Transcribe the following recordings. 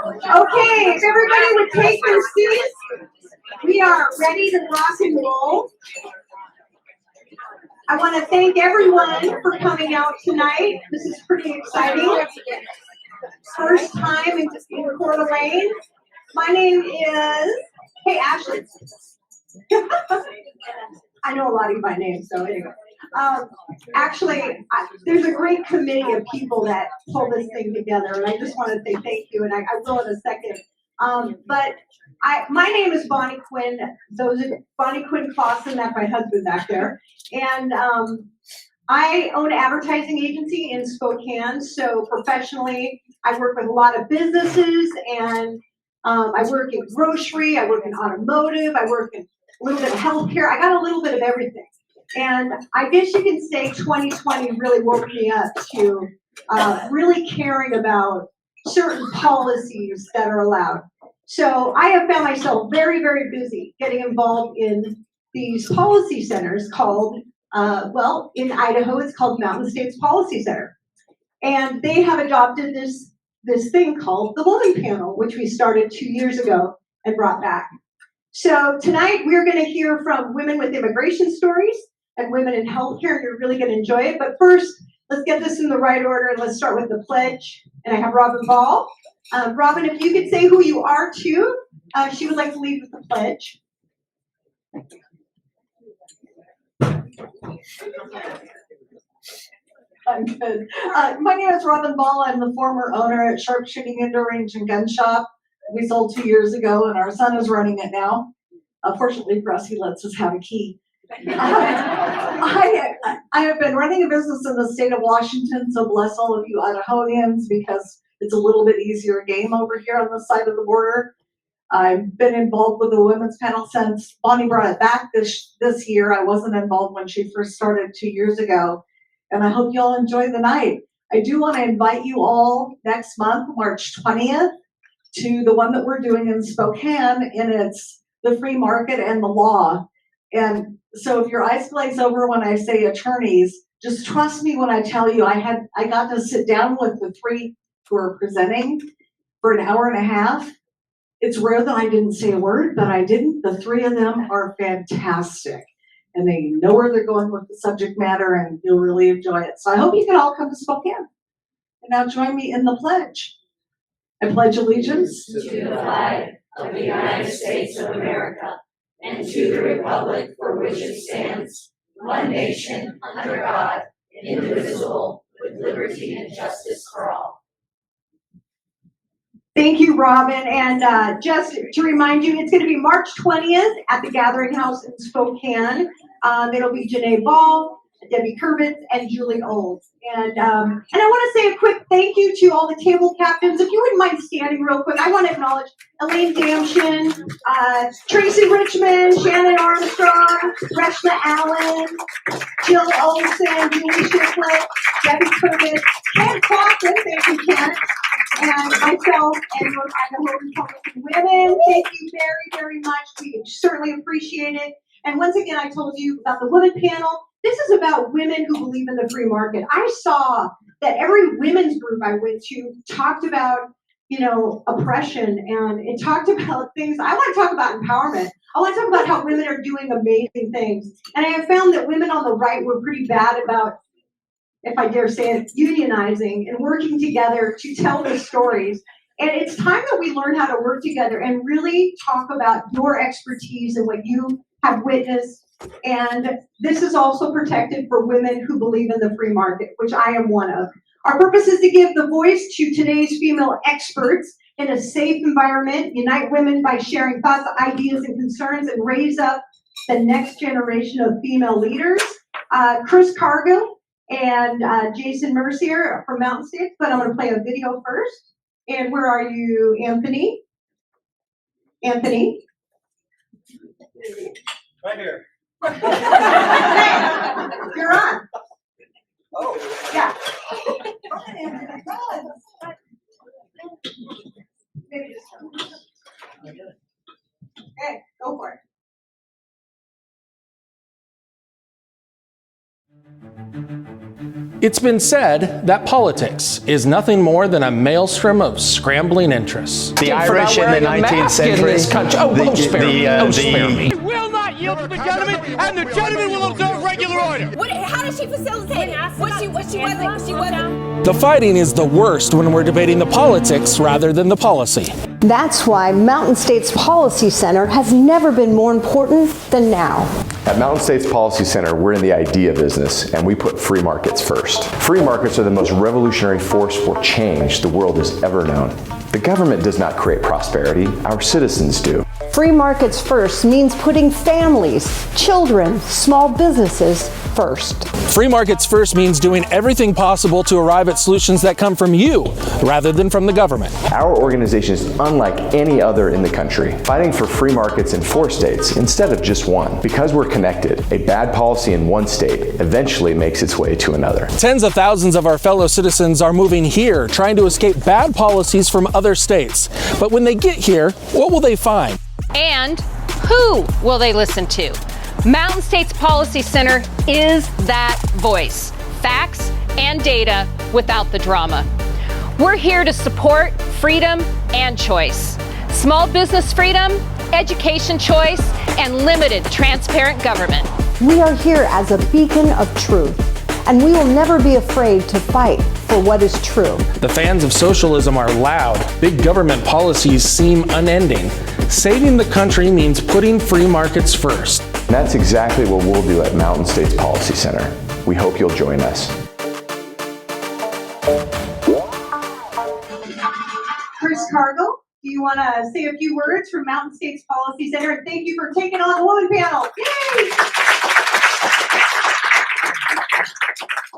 Okay, if everybody would take their seats, we are ready to rock and roll. I want to thank everyone for coming out tonight. This is pretty exciting. First time in Coeur d'Alene. My name is, hey, Ashley. I know a lot of you by name, so anyway. Actually, there's a great committee of people that pull this thing together, and I just want to say thank you, and I will in a second. But my name is Bonnie Quinn. Those are Bonnie Quinn Clausen, that's my husband back there. And I own an advertising agency in Spokane, so professionally, I work with a lot of businesses, and I work in grocery, I work in automotive, I work in a little bit of healthcare. I got a little bit of everything. And I guess you can say 2020 really woke me up to really caring about certain policies that are allowed. So I have found myself very, very busy getting involved in these policy centers called, well, in Idaho, it's called Mountain States Policy Center. And they have adopted this thing called the Woman Panel, which we started 2 years ago and brought back. So tonight we're going to hear from women with immigration stories and women in healthcare, and you're really going to enjoy it. But first, let's get this in the right order, and let's start with the pledge. And I have Robin Ball. Robin, if you could say who you are too, she would like to lead with the pledge. I'm good. My name is Robin Ball. I'm the former owner at Sharpshooting Indoor Range and Gun Shop. We sold 2 years ago, and our son is running it now. Fortunately for us, he lets us have a key. I have been running a business in the state of Washington, so bless all of you Idahoans, because it's a little bit easier game over here on the side of the border. I've been involved with the women's panel since Bonnie brought it back this year. I wasn't involved when she first started 2 years ago, and I hope you all enjoy the night. I do want to invite you all next month, March 20th, to the one that we're doing in Spokane, and it's the free market and the law. And so if your eyes glaze over when I say attorneys, just trust me when I tell you I got to sit down with the three who are presenting for an hour and a half. It's rare that I didn't say a word, but I didn't. The three of them are fantastic, and they know where they're going with the subject matter, and you'll really enjoy it. So I hope you can all come to Spokane. And now join me in the pledge. I pledge allegiance to the flag of the United States of America and to the republic for which it stands, one nation, under God, indivisible, with liberty and justice for all. Thank you, Robin. And just to remind you, it's going to be March 20th at the Gathering House in Spokane. It'll be Janae Ball, Debbie Kurvitz, and Julie Olds. And I want to say a quick thank you to all the table captains. If you wouldn't mind standing real quick, I want to acknowledge Elaine Damshin, Tracy Richmond, Shannon Armstrong, Reshma Allen, Jill Olson, Julie Shiflett, Debbie Kurvitz, Ken Clausen, thank you, Ken, and myself and North Idaho Republican Women. Thank you very, very much. We certainly appreciate it. And once again, I told you about the women panel. This is about women who believe in the free market. I saw that every women's group I went to talked about, oppression, and it talked about things. I want to talk about empowerment. I want to talk about how women are doing amazing things. And I have found that women on the right were pretty bad about, if I dare say it, unionizing and working together to tell their stories. And it's time that we learn how to work together and really talk about your expertise and what you have witnessed. And this is also protected for women who believe in the free market, which I am one of. Our purpose is to give the voice to today's female experts in a safe environment, unite women by sharing thoughts, ideas, and concerns, and raise up the next generation of female leaders. Chris Cargill and Jason Mercier from Mountain States, but I'm going to play a video first. And where are you, Anthony? Anthony? Right here. You're on. Oh. Yeah. Okay, go for it. It's been said that politics is nothing more than a maelstrom of scrambling interests. The Irish in the 19th century. Spare me. We will not yield to the gentleman, and the gentleman will observe regular order. How does she facilitate it? What she wasn't. The fighting is the worst when we're debating the politics rather than the policy. That's why Mountain States Policy Center has never been more important than now. At Mountain States Policy Center, we're in the idea business, and we put free markets first. Free markets are the most revolutionary force for change the world has ever known. The government does not create prosperity, our citizens do. Free markets first means putting families, children, small businesses first. Free markets first means doing everything possible to arrive at solutions that come from you rather than from the government. Our organization is unlike any other in the country, fighting for free markets in 4 states instead of just 1. Because we're connected, a bad policy in 1 state eventually makes its way to another. Tens of thousands of our fellow citizens are moving here, trying to escape bad policies from other states. But when they get here, what will they find? And who will they listen to? Mountain States Policy Center is that voice. Facts and data without the drama. We're here to support freedom and choice. Small business freedom, education choice, and limited transparent government. We are here as a beacon of truth, and we will never be afraid to fight for what is true. The fans of socialism are loud. Big government policies seem unending. Saving the country means putting free markets first. And that's exactly what we'll do at Mountain States Policy Center. We hope you'll join us. Chris Cargill, do you want to say a few words from Mountain States Policy Center? And thank you for taking on the woman panel. Yay!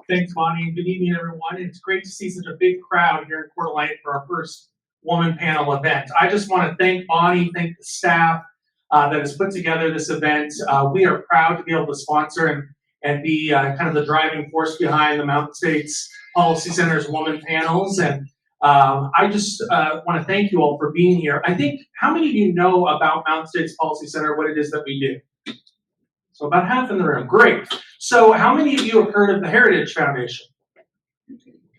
Thanks, Bonnie. Good evening, everyone. It's great to see such a big crowd here in Coeur d'Alene for our first woman panel event. I just want to thank Bonnie, thank the staff that has put together this event. We are proud to be able to sponsor and be kind of the driving force behind the Mountain States Policy Center's woman panels. And I just want to thank you all for being here. I think, how many of you know about Mountain States Policy Center, what it is that we do? So about half in the room. Great. So how many of you have heard of the Heritage Foundation?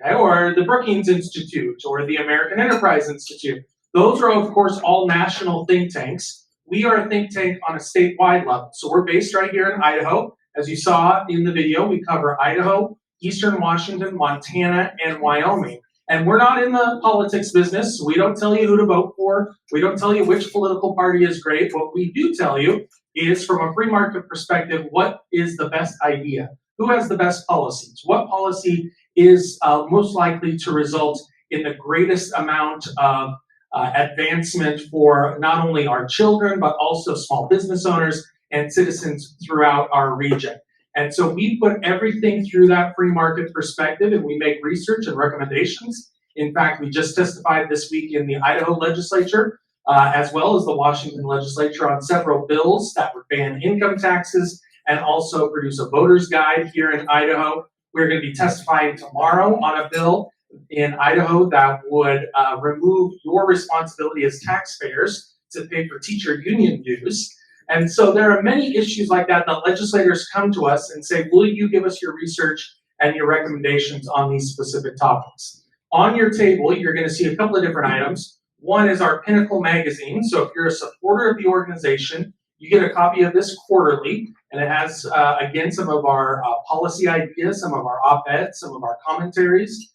Okay, or the Brookings Institute, or the American Enterprise Institute? Those are, of course, all national think tanks. We are a think tank on a statewide level. So we're based right here in Idaho. As you saw in the video, we cover Idaho, Eastern Washington, Montana, and Wyoming. And we're not in the politics business. We don't tell you who to vote for. We don't tell you which political party is great. What we do tell you is, from a free market perspective, what is the best idea? Who has the best policies? What policy is most likely to result in the greatest amount of advancement for not only our children, but also small business owners and citizens throughout our region? And so we put everything through that free market perspective, and we make research and recommendations. In fact, we just testified this week in the Idaho legislature, as well as the Washington legislature, on several bills that would ban income taxes and also produce a voter's guide here in Idaho. We're going to be testifying tomorrow on a bill in Idaho that would remove your responsibility as taxpayers to pay for teacher union dues. And so there are many issues like that that legislators come to us and say, will you give us your research and your recommendations on these specific topics? On your table, you're going to see a couple of different items. One is our Pinnacle magazine. So if you're a supporter of the organization, you get a copy of this quarterly, and it has, again, some of our policy ideas, some of our op-eds, some of our commentaries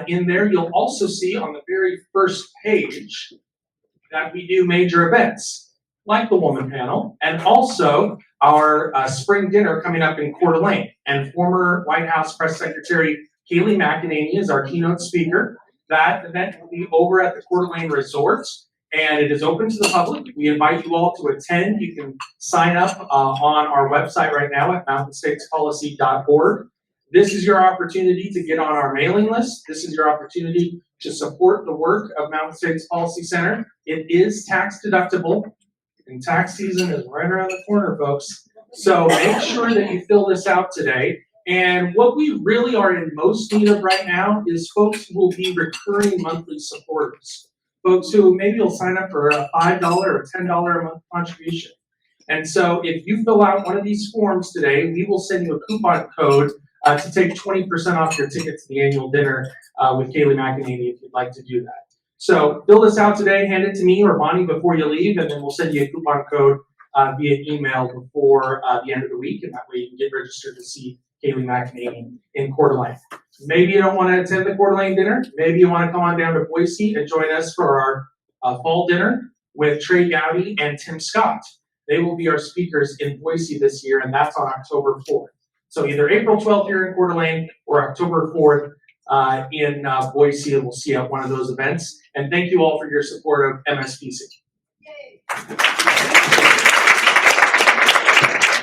in there. You'll also see on the very first page that we do major events, like the woman panel, and also our spring dinner coming up in Coeur d'Alene. And former White House Press Secretary Kayleigh McEnany is our keynote speaker. That event will be over at the Coeur d'Alene Resort, and it is open to the public. We invite you all to attend. You can sign up on our website right now at mountainstatespolicy.org. This is your opportunity to get on our mailing list. This is your opportunity to support the work of Mountain States Policy Center. It is tax deductible, and tax season is right around the corner, folks. So make sure that you fill this out today. And what we really are in most need of right now is folks who will be recurring monthly supporters. Folks who maybe will sign up for a $5 or $10 a month contribution. And so if you fill out one of these forms today, we will send you a coupon code to take 20% off your ticket to the annual dinner with Kaylee McEnany if you'd like to do that. So fill this out today, hand it to me or Bonnie before you leave, and then we'll send you a coupon code via email before the end of the week, and that way you can get registered to see Kaylee McEnany in Coeur d'Alene. Maybe you don't want to attend the Coeur d'Alene dinner. Maybe you want to come on down to Boise and join us for our fall dinner with Trey Gowdy and Tim Scott. They will be our speakers in Boise this year, and that's on October 4th. So either April 12th here in Coeur d'Alene or October 4th in Boise, and we'll see you at one of those events. And thank you all for your support of MSPC.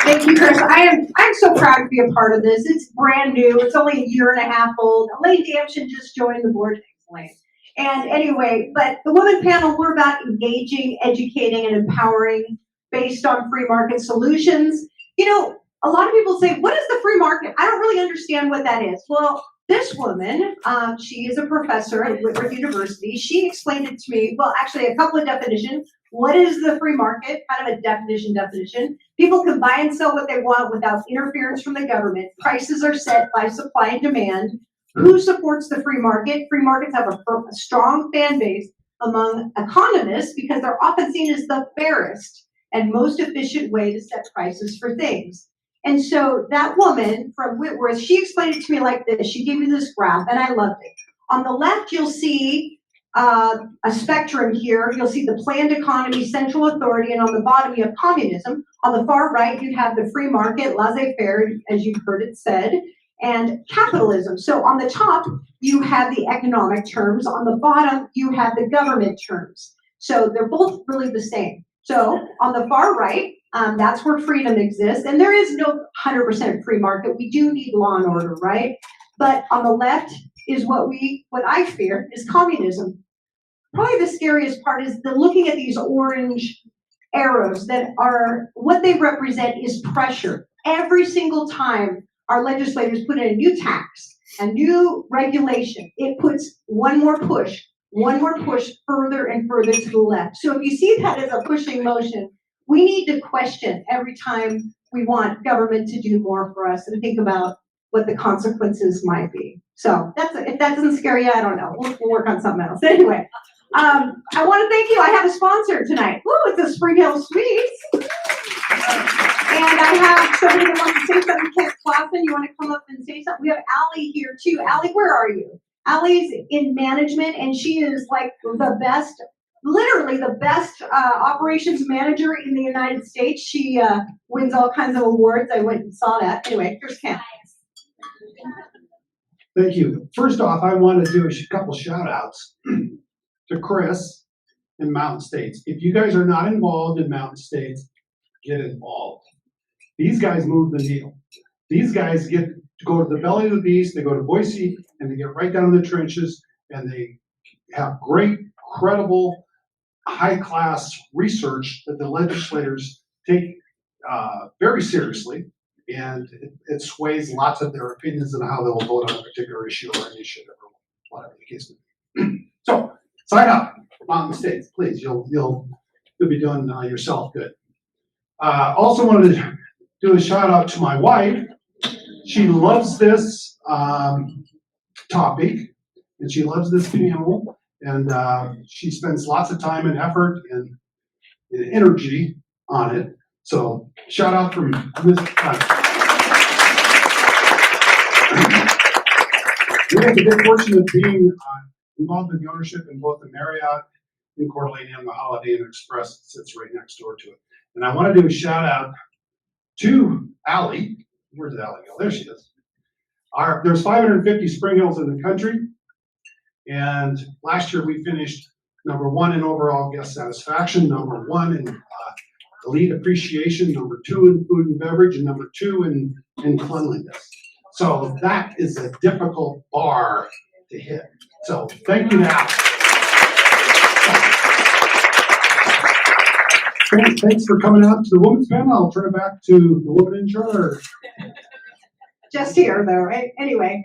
Thank you, Chris. I'm so proud to be a part of this. It's brand new. It's only a year and a half old. Elaine Damshin just joined the board. Elaine. And anyway, but the women panel, we're about engaging, educating, and empowering based on free market solutions. You know, a lot of people say, what is the free market? I don't really understand what that is. Well, this woman, she is a professor at Whitworth University. She explained it to me, well, actually a couple of definitions. What is the free market? Kind of a definition. People can buy and sell what they want without interference from the government. Prices are set by supply and demand. Who supports the free market? Free markets have a strong fan base among economists because they're often seen as the fairest and most efficient way to set prices for things. And so that woman from Whitworth, she explained it to me like this. She gave me this graph, and I loved it. On the left, you'll see a spectrum here. You'll see the planned economy, central authority, and on the bottom, you have communism. On the far right, you have the free market, laissez-faire, as you've heard it said, and capitalism. So on the top, you have the economic terms. On the bottom, you have the government terms. So they're both really the same. So on the far right, that's where freedom exists. And there is no 100% free market. We do need law and order, right? But on the left is what I fear is communism. Probably the scariest part is looking at these orange arrows that are, what they represent is pressure. Every single time our legislators put in a new tax, a new regulation, it puts one more push further and further to the left. So if you see that as a pushing motion, we need to question every time we want government to do more for us and think about what the consequences might be. So if that doesn't scare you, I don't know. We'll work on something else. Anyway, I want to thank you. I have a sponsor tonight. Ooh, it's a Spring Hill Sweets. And I have somebody that wants to say something. Kent Clausen, you want to come up and say something? We have Allie here too. Allie, where are you? Allie's in management, and she is like the best, literally the best operations manager in the United States. She wins all kinds of awards. I went and saw that. Anyway, here's Kent. Thank you. First off, I want to do a couple shout outs to Chris and Mountain States. If you guys are not involved in Mountain States, get involved. These guys move the needle. These guys get to go to the belly of the beast, they go to Boise, and they get right down in the trenches, and they have great, credible, high-class research that the legislators take very seriously, and it sways lots of their opinions on how they will vote on a particular issue or initiative or whatever the case may be. So, sign up for Mountain States, please. You'll be doing yourself good. Also wanted to do a shout out to my wife. She loves this topic, and she loves this panel, and she spends lots of time and effort and energy on it. So shout out from Ms. We have the good fortune of being involved in the ownership in both the Marriott in Coeur d'Alene and the Holiday Inn Express that sits right next door to it. And I want to do a shout out to Allie. Where's Allie go? There she is. There's 550 Spring Hills in the country, and last year we finished #1 in overall guest satisfaction, #1 in elite appreciation, #2 in food and beverage, and #2 in cleanliness. So that is a difficult bar to hit. So thank you to Allie. Thanks for coming out to the women's panel. I'll turn it back to the woman in charge. Just here though, right? Anyway,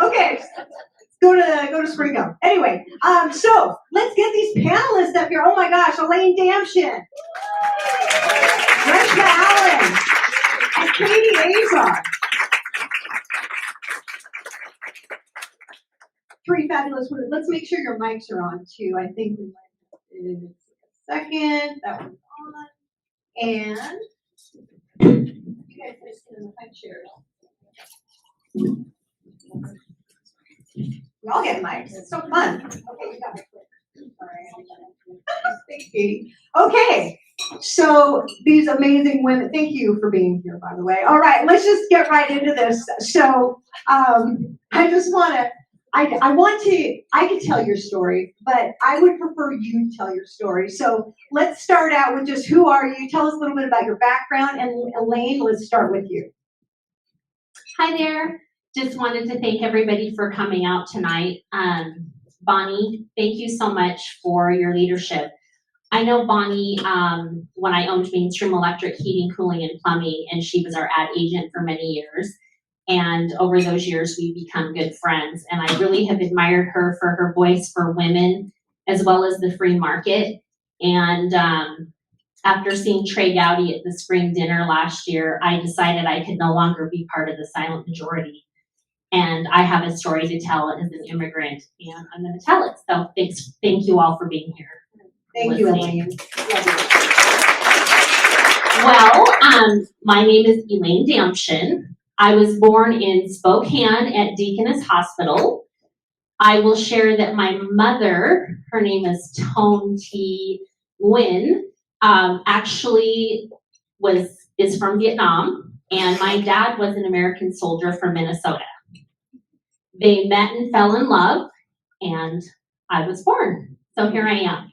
okay. Go to Spring Hill. Anyway, so let's get these panelists up here. Oh my gosh, Elaine Damshin, Reshma Allen, and Katie Azar. three fabulous women. Let's make sure your mics are on too. I think we might have a second. That one's on. And you guys are sitting in the high chairs. We all get mics. It's so fun. Okay, you got it. Thanks, Katie. Okay, so these amazing women, thank you for being here, by the way. All right, let's just get right into this. So I just want to, I could tell your story, but I would prefer you tell your story. So let's start out with just who are you? Tell us a little bit about your background. And Elaine, let's start with you. Hi there. Just wanted to thank everybody for coming out tonight. Bonnie, thank you so much for your leadership. I know Bonnie when I owned Mainstream Electric Heating, Cooling, and Plumbing, and she was our ad agent for many years. And over those years, we've become good friends. And I really have admired her for her voice for women, as well as the free market. And after seeing Trey Gowdy at the spring dinner last year, I decided I could no longer be part of the silent majority. And I have a story to tell as an immigrant, and I'm going to tell it. So thank you all for being here. Thank you, Elaine. Well, my name is Elaine Damshin. I was born in Spokane at Deaconess Hospital. I will share that my mother, her name is Tone T. Nguyen, actually is from Vietnam, and my dad was an American soldier from Minnesota. They met and fell in love, and I was born. So here I am.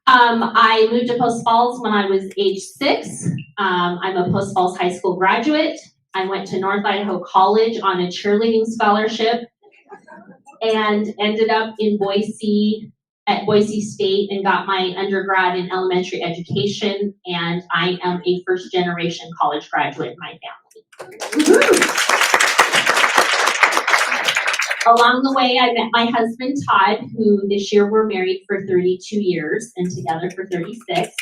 I moved to Post Falls when I was age 6. I'm a Post Falls High School graduate. I went to North Idaho College on a cheerleading scholarship and ended up in Boise at Boise State and got my undergrad in elementary education. And I am a first-generation college graduate in my family. Along the way, I met my husband, Todd, who this year we're married for 32 years and together for 36.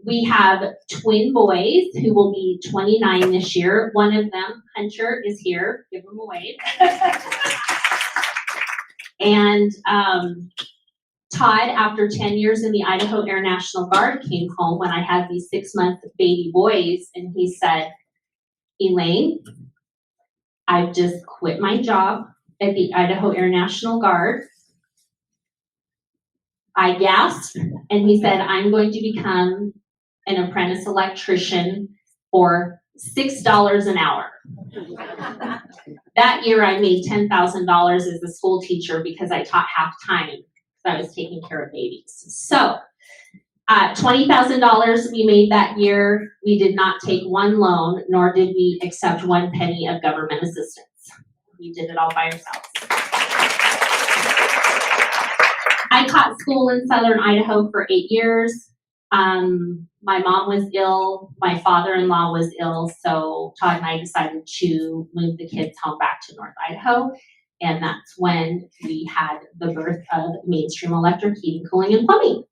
We have twin boys who will be 29 this year. One of them, Hunter, is here. Give him a wave. And Todd, after 10 years in the Idaho Air National Guard, came home when I had these 6-month baby boys, and he said, Elaine, I've just quit my job at the Idaho Air National Guard. I gasped, and he said, I'm going to become an apprentice electrician for $6 an hour. That year, I made $10,000 as a school teacher because I taught half-time because I was taking care of babies. So $20,000 we made that year. We did not take one loan, nor did we accept one penny of government assistance. We did it all by ourselves. I taught school in Southern Idaho for 8 years. My mom was ill. My father-in-law was ill. So Todd and I decided to move the kids home back to North Idaho. And that's when we had the birth of Mainstream Electric Heating, Cooling, and Plumbing.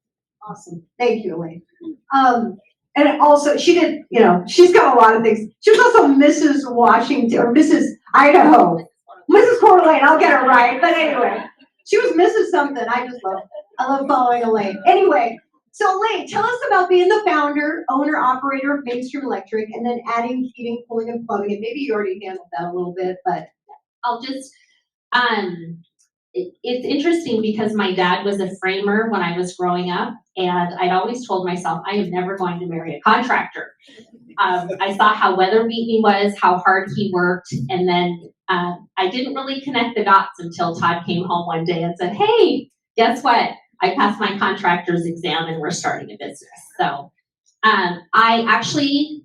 Awesome. Thank you, Elaine. And also, she did, she's got a lot of things. She was also Mrs. Washington, or Mrs. Idaho. Mrs. Coeur d'Alene, I'll get it right. But anyway, she was Mrs. something. I love following Elaine. Anyway, so Elaine, tell us about being the founder, owner, operator of Mainstream Electric, and then adding heating, cooling, and plumbing. And maybe you already handled that a little bit, but I'll just, it's interesting because my dad was a framer when I was growing up, and I'd always told myself I am never going to marry a contractor. I saw how weather-beaten he was, how hard he worked, and then I didn't really connect the dots until Todd came home one day and said, hey, guess what? I passed my contractor's exam and we're starting a business. So I actually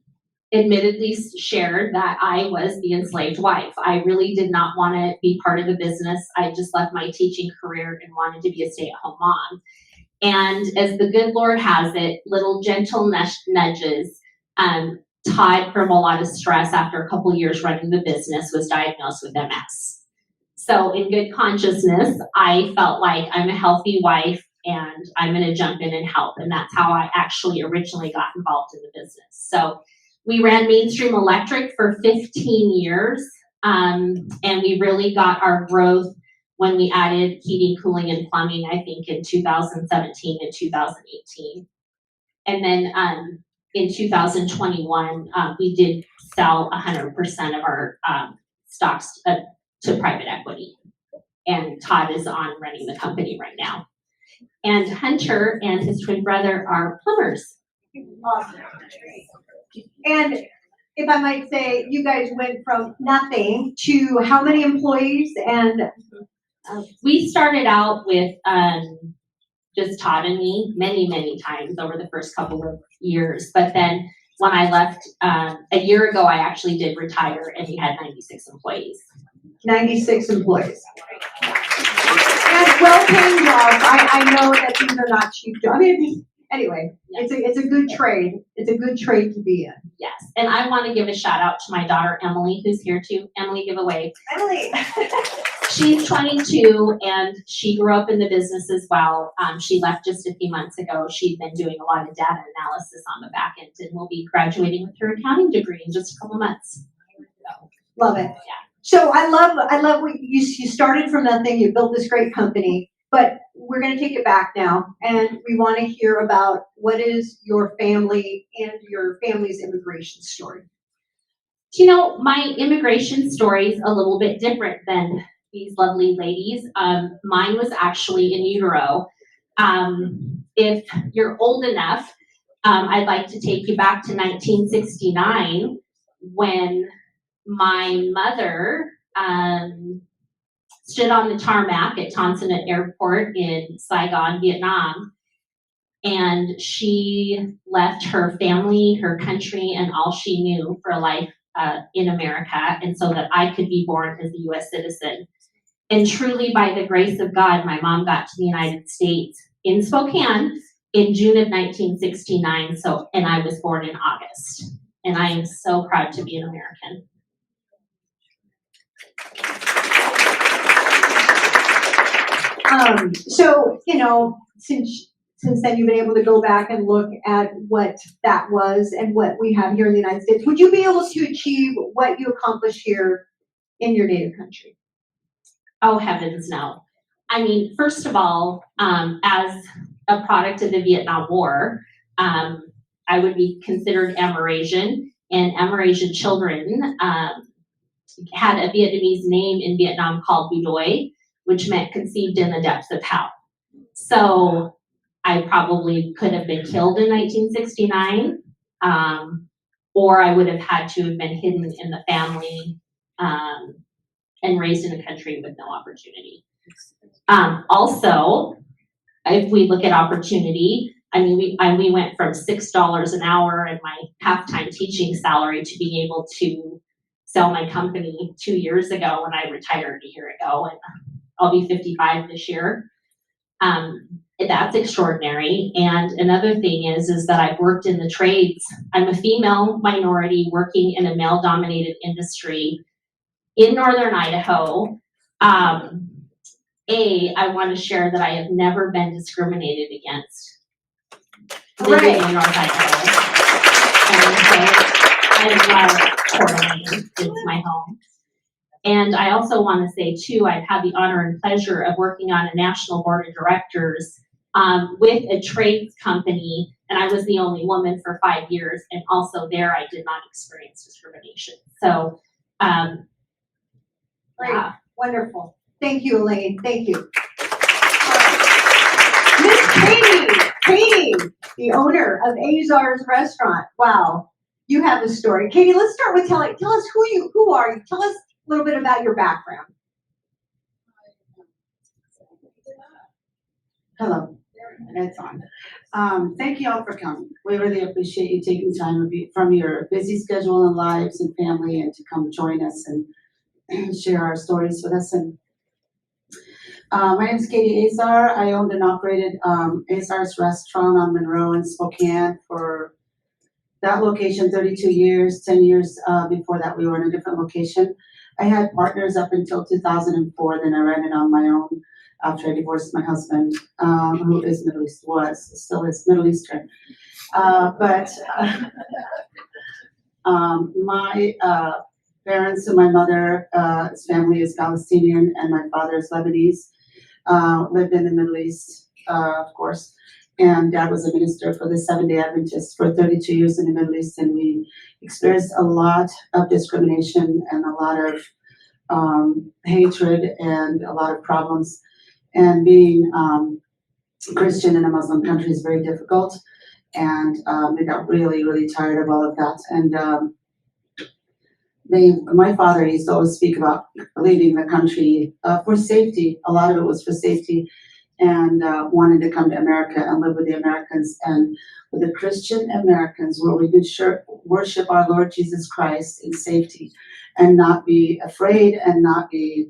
admittedly shared that I was the enslaved wife. I really did not want to be part of the business. I just left my teaching career and wanted to be a stay-at-home mom. And as the good Lord has it, little gentle nudges, Todd, from a lot of stress after a couple years running the business, was diagnosed with MS. So in good consciousness, I felt like I'm a healthy wife and I'm going to jump in and help. And that's how I actually originally got involved in the business. So we ran Mainstream Electric for 15 years. And we really got our growth when we added heating, cooling, and plumbing, I think in 2017 and 2018. And then in 2021, we did sell 100% of our stocks to private equity. And Todd is on running the company right now. And Hunter and his twin brother are plumbers. Awesome. And if I might say, you guys went from nothing to how many employees? And we started out with just Todd and me many times over the first couple of years. But then when I left a year ago, I actually did retire, and we had 96 employees. 96 employees. And well-paying jobs. I know that these are not cheap jobs. I mean, anyway, Yes. it's a good trade. It's a good trade to be in. Yes, and I want to give a shout out to my daughter Emily, who's here too. Emily, give a wave. Emily. She's 22 and she grew up in the business as well. She left just a few months ago. She'd been doing a lot of data analysis on the back end and will be graduating with her accounting degree in just a couple months. So, Love it. yeah. So I love what you started from nothing. You built this great company, but we're going to take it back now, and we want to hear about what is your family and your family's immigration story. You know, my immigration story is a little bit different than these lovely ladies. Mine was actually in utero. If you're old enough, I'd like to take you back to 1969 when my mother stood on the tarmac at Tan Son Nhut Airport in Saigon, Vietnam, and she left her family, her country, and all she knew for a life in America, and so that I could be born as a U.S. citizen. And truly, by the grace of God, my mom got to the United States in Spokane in June of 1969. And I was born in August. And I am so proud to be an American. So, you know, since then you've been able to go back and look at what that was and what we have here in the United States. Would you be able to achieve what you accomplished here in your native country? Oh, heavens no. I mean, first of all, as a product of the Vietnam War, I would be considered Amerasian, and Amerasian children had a Vietnamese name in Vietnam called Bù Đói, which meant conceived in the depths of hell. So I probably could have been killed in 1969, or I would have had to have been hidden in the family and raised in a country with no opportunity. Also, if we look at opportunity, I mean, we went from $6 an hour in my half-time teaching salary to being able to sell my company 2 years ago when I retired a year ago, and I'll be 55 this year. That's extraordinary. And another thing is that I've worked in the trades. I'm a female minority working in a male-dominated industry in Northern Idaho. I want to share that I have never been discriminated against living in North Idaho. And so I love Coeur d'Alene. It's my home. And I also want to say, too, I've had the honor and pleasure of working on a national board of directors with a trades company, and I was the only woman for 5 years, and also there I did not experience discrimination. So, Great. yeah. Wonderful. Thank you, Elaine. Thank you. Miss Katie, the owner of Azar's Restaurant. Wow, you have a story. Katie, let's start with tell us who are you? Tell us a little bit about your background. Hello, that's on. Thank you all for coming. We really appreciate you taking time from your busy schedule and lives and family and to come join us and share our stories with us. And my name is Katie Azar. I owned and operated Azar's Restaurant on Monroe in Spokane for that location 32 years. 10 years before that, we were in a different location. I had partners up until 2004. Then I ran it on my own after I divorced my husband, who is still is Middle Eastern. My parents. And my mother's family is Palestinian, and my father is Lebanese. Lived in the Middle East, of course. And Dad was a minister for the Seventh-day Adventists for 32 years in the Middle East, and we experienced a lot of discrimination and a lot of hatred and a lot of problems. And being Christian in a Muslim country is very difficult, and they got really, really tired of all of that. And my father used to always speak about leaving the country for safety. A lot of it was for safety, and wanted to come to America and live with the Americans and with the Christian Americans, where we could worship our Lord Jesus Christ in safety and not be afraid and not be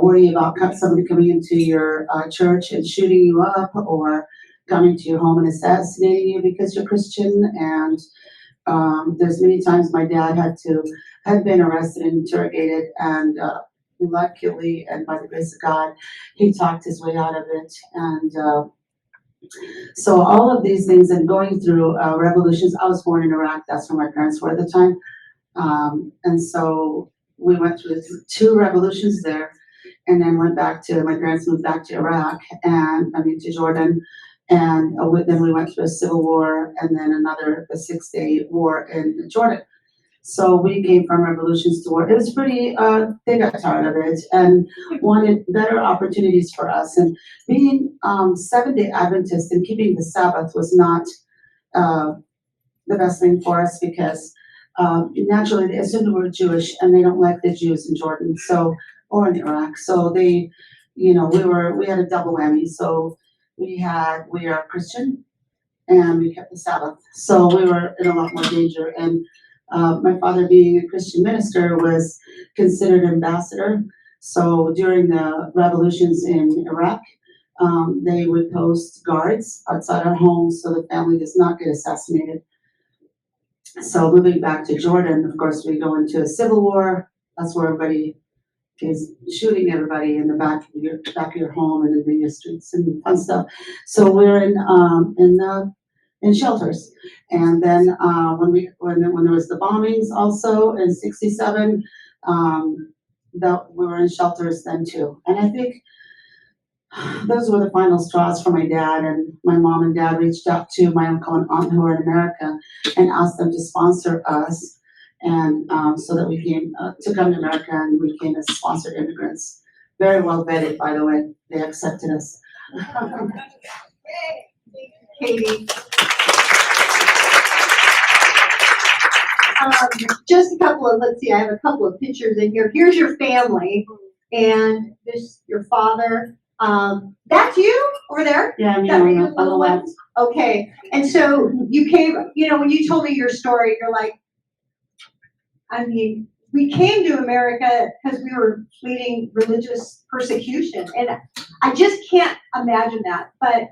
worry about somebody coming into your church and shooting you up, or coming to your home and assassinating you because you're Christian. And there's many times my dad had been arrested and interrogated, and luckily and by the grace of God, he talked his way out of it. And so all of these things, and going through revolutions. I was born in Iraq. That's where my parents were at the time. And so we went through 2 revolutions there, and then my parents moved back to Iraq, and to Jordan. And then we went through a civil war, and then a 6-day war in Jordan. So we came from revolutions to war. It was pretty, they got tired of it and wanted better opportunities for us. And being Seventh-day Adventist and keeping the Sabbath was not the best thing for us, because naturally they assumed we were Jewish, and they don't like the Jews in Jordan, or in Iraq. So they, we had a double whammy. So we are Christian, and we kept the Sabbath. So we were in a lot more danger. And my father, being a Christian minister, was considered ambassador. So during the revolutions in Iraq, they would post guards outside our homes so the family does not get assassinated. So moving back to Jordan, of course, we go into a civil war. That's where everybody is shooting everybody in the back of your home and in your streets and fun stuff. So we're in shelters. And then when there was the bombings also in '67, that we were in shelters then too. And I think those were the final straws for my dad. And my mom and dad reached out to my uncle and aunt who were in America and asked them to sponsor us, and so that we came to come to America, and we came as sponsored immigrants. Very well vetted, by the way. They accepted us. Katie. Just a couple of, I have a couple of pictures in here. Here's your family, and this, your father. That's you over there? Yeah, I'm on the left. Okay, and so you came, when you told me your story, you're like, we came to America because we were fleeing religious persecution, and I just can't imagine that, but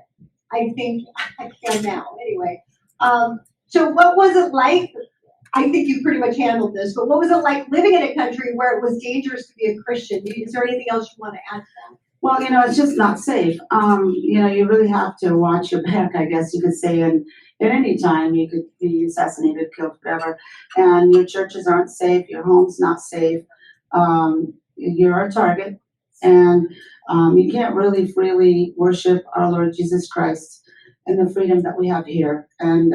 I think I can now. Anyway, so what was it like? I think you pretty much handled this, but what was it like living in a country where it was dangerous to be a Christian? Is there anything else you want to add to that? Well, it's just not safe. You really have to watch your back, I guess you could say, and at any time you could be assassinated, killed, whatever. And your churches aren't safe, your home's not safe. You're a target, and you can't really freely worship our Lord Jesus Christ and the freedom that we have here. And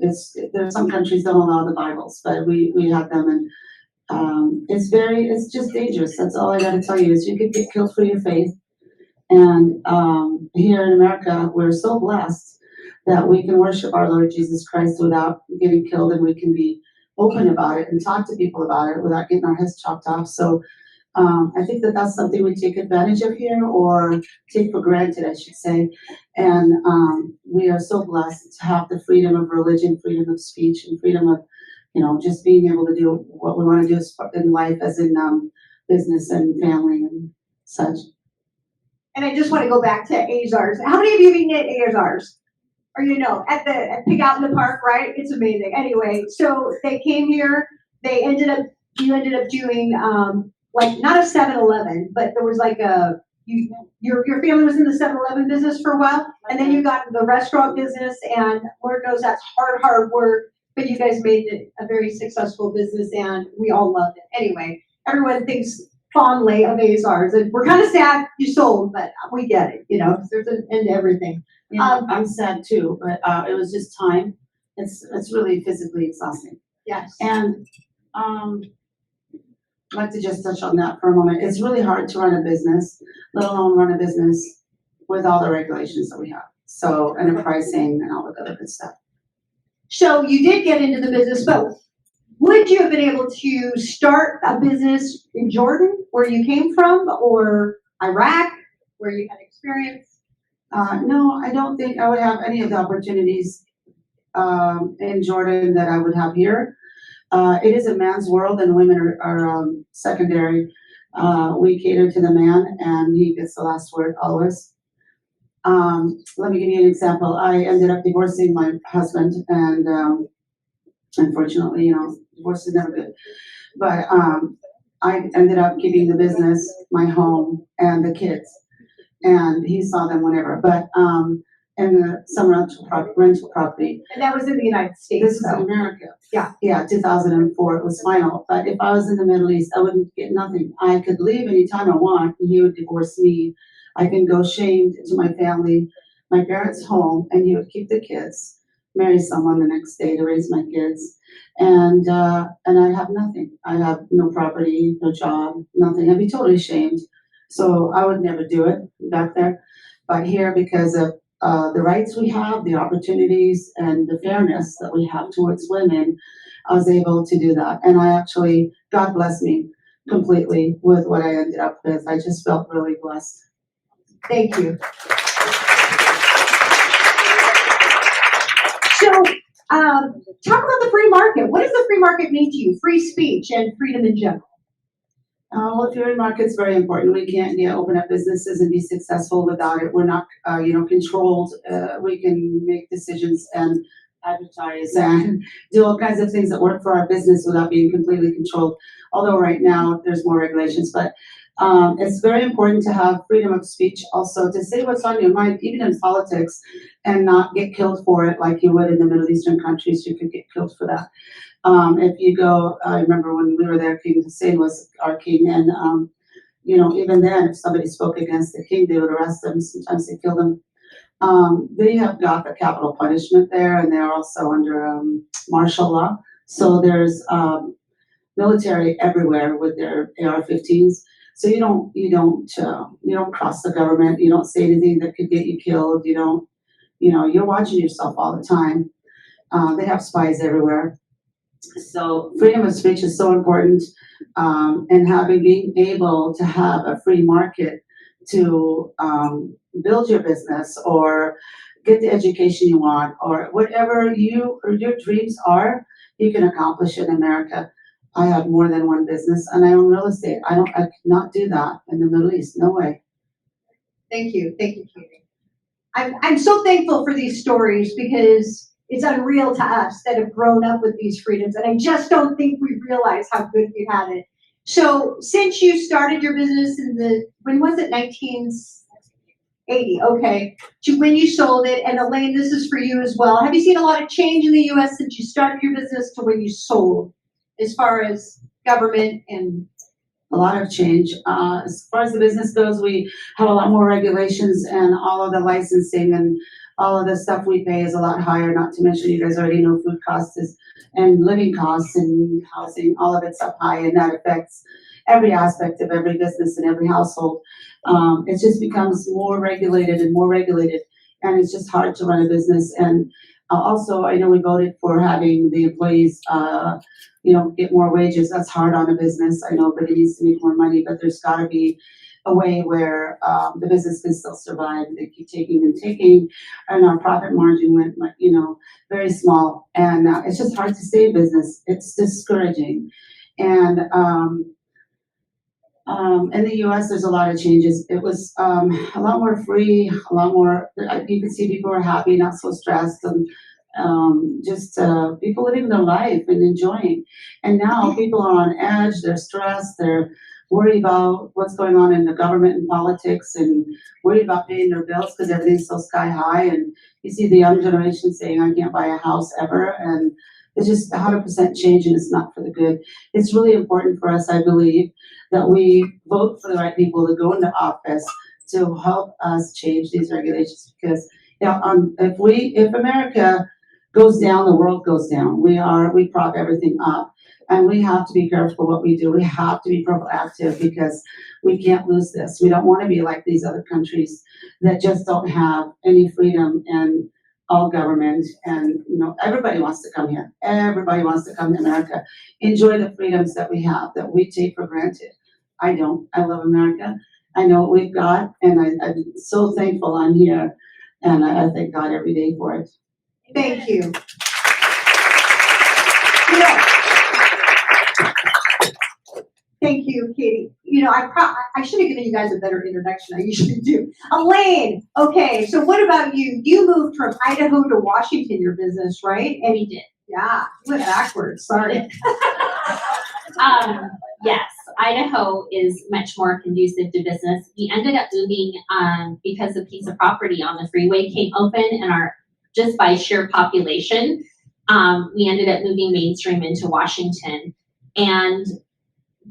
there's some countries don't allow the Bibles, but we have them, and it's just dangerous. That's all I got to tell you, is you could get killed for your faith. And here in America, we're so blessed that we can worship our Lord Jesus Christ without getting killed, and we can be open about it and talk to people about it without getting our heads chopped off. So I think that's something we take advantage of here, or take for granted, I should say. And we are so blessed to have the freedom of religion, freedom of speech, and freedom of just being able to do what we want to do in life, as in business and family and such. And I just want to go back to Azars. How many of you have eaten at Azars? Or at Pig Out in the Park, right? It's amazing. Anyway, so they came here. You ended up doing not a 7-Eleven, but there was your family was in the 7-Eleven business for a while, and then you got into the restaurant business, and Lord knows that's hard work. but you guys made it a very successful business and we all loved it. Anyway, everyone thinks fondly of ASRs and we're kind of sad you sold, but we get it, you know, 'cause there's an end to everything. Yeah, I'm sad too, but it was just time. It's really physically exhausting. Yes. And I'd like to just touch on that for a moment. It's really hard to run a business, let alone run a business with all the regulations that we have. So, and the pricing and all the other good stuff. So you did get into the business, but would you have been able to start a business in Jordan, where you came from, or Iraq, where you had experience? No, I don't think I would have any of the opportunities in Jordan that I would have here. It is a man's world and women are secondary. We cater to the man and he gets the last word always. Let me give you an example. I ended up divorcing my husband and unfortunately, you know, divorce is never good. But I ended up keeping the business, my home, and the kids. And he saw them whenever. But and some rental property. And that was in the United States. This is in America. Yeah. Yeah, 2004, it was final. But if I was in the Middle East, I wouldn't get nothing. I could leave anytime I want, and he would divorce me. I can go shamed to my family, my parents' home, and he would keep the kids, marry someone the next day to raise my kids. And I'd have nothing. I'd have no property, no job, nothing. I'd be totally shamed. So I would never do it back there. But here, because of the rights we have, the opportunities, and the fairness that we have towards women, I was able to do that. And I actually, God bless me completely with what I ended up with. I just felt really blessed. Thank you. So, talk about the free market. What does the free market mean to you? Free speech and freedom in general. Well, the free market's very important. We can't open up businesses and be successful without it. We're not, controlled. We can make decisions and advertise and do all kinds of things that work for our business without being completely controlled. Although right now there's more regulations, but it's very important to have freedom of speech also, to say what's on your mind, even in politics, and not get killed for it like you would in the Middle Eastern countries. You could get killed for that. If you go, I remember when we were there, King Hussein was our king, and even then, if somebody spoke against the king, they would arrest them. Sometimes they kill them. They have got the capital punishment there, and they're also under martial law. So there's military everywhere with their AR-15s. So you don't cross the government. You don't say anything that could get you killed. You're watching yourself all the time. They have spies everywhere. So freedom of speech is so important, and being able to have a free market to build your business or get the education you want, or whatever your dreams are, you can accomplish in America. I have more than one business and I own real estate. I cannot do that in the Middle East. No way. Thank you, Katie. I'm so thankful for these stories because it's unreal to us that have grown up with these freedoms, and I just don't think we realize how good we had it. So, since you started your business when was it, 1980? Okay, to when you sold it, and Elaine, this is for you as well. Have you seen a lot of change in the U.S. since you started your business to when you sold, as far as government and? A lot of change. As far as the business goes, we have a lot more regulations, and all of the licensing and all of the stuff we pay is a lot higher, not to mention you guys already know food costs and living costs and housing, all of it's up high, and that affects every aspect of every business and every household. It just becomes more regulated, and it's just hard to run a business. And also, I know we voted for having the employees get more wages. That's hard on a business. I know everybody needs to make more money, but there's got to be a way where the business can still survive. They keep taking, and our profit margin went, very small. And it's just hard to stay in business. It's discouraging. And in the U.S., there's a lot of changes. It was a lot more free, a lot more. You could see people were happy, not so stressed, and just people living their life and enjoying. And now people are on edge. They're stressed. They're worried about what's going on in the government and politics, and worried about paying their bills because everything's so sky high. And you see the young generation saying, "I can't buy a house ever," and It's just 100% change, and it's not for the good. It's really important for us, I believe, that we vote for the right people to go into office to help us change these regulations, because if America goes down, the world goes down. We prop everything up, and we have to be careful what we do. We have to be proactive because we can't lose this. We don't want to be like these other countries that just don't have any freedom and all government, and everybody wants to come here. Everybody wants to come to America, enjoy the freedoms that we have, that we take for granted. I don't. I love America. I know what we've got, and I'm so thankful I'm here, and I thank God every day for it. Thank you. Thank you, Katie. I should have given you guys a better introduction. I usually do. Elaine, okay, so what about you? You moved from Idaho to Washington, your business, right? And we did. Yeah, you went backwards, sorry. Yes, Idaho is much more conducive to business. We ended up moving because a piece of property on the freeway came open, and just by sheer population, we ended up moving mainstream into Washington. And I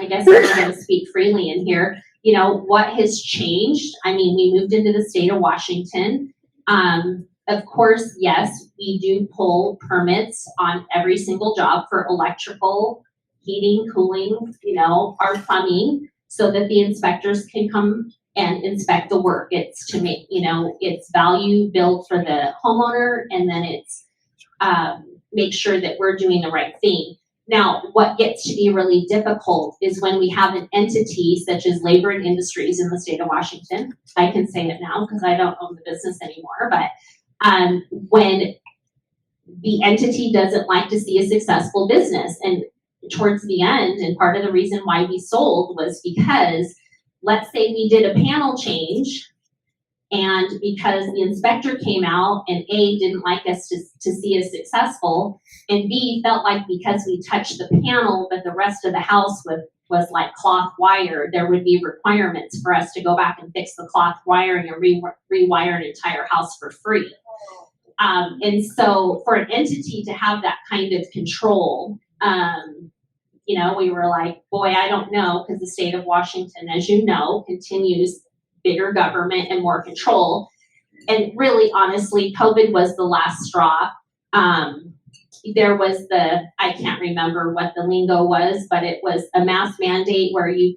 guess I'm going to speak freely in here. What has changed? We moved into the state of Washington. Of course, yes, we do pull permits on every single job for electrical, heating, cooling, our plumbing, so that the inspectors can come and inspect the work. It's to make, it's value built for the homeowner, and then it's make sure that we're doing the right thing. Now, what gets to be really difficult is when we have an entity such as Labor and Industries in the state of Washington. I can say it now because I don't own the business anymore, but when the entity doesn't like to see a successful business, and towards the end, and part of the reason why we sold was because, let's say we did a panel change, and because the inspector came out and A, didn't like us to see as successful, and B, felt like because we touched the panel but the rest of the house was like cloth wire, there would be requirements for us to go back and fix the cloth wiring and rewire an entire house for free. And so for an entity to have that kind of control, we were like, boy, I don't know, because the state of Washington, as you know, continues bigger government and more control. And really, honestly, COVID was the last straw. There was I can't remember what the lingo was, but it was a mask mandate where you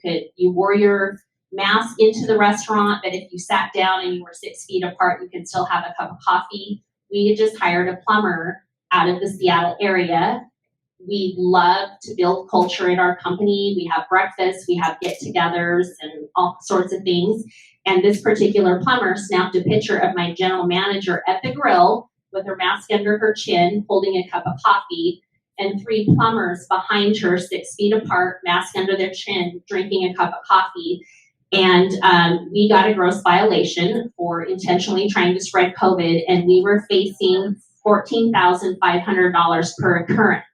wore your mask into the restaurant, but if you sat down and you were 6 feet apart, you could still have a cup of coffee. We had just hired a plumber out of the Seattle area. We love to build culture in our company. We have breakfast, we have get-togethers and all sorts of things. And this particular plumber snapped a picture of my general manager at the grill with her mask under her chin, holding a cup of coffee, and 3 plumbers behind her, 6 feet apart, mask under their chin, drinking a cup of coffee. And we got a gross violation for intentionally trying to spread COVID, and we were facing $14,500 per occurrence.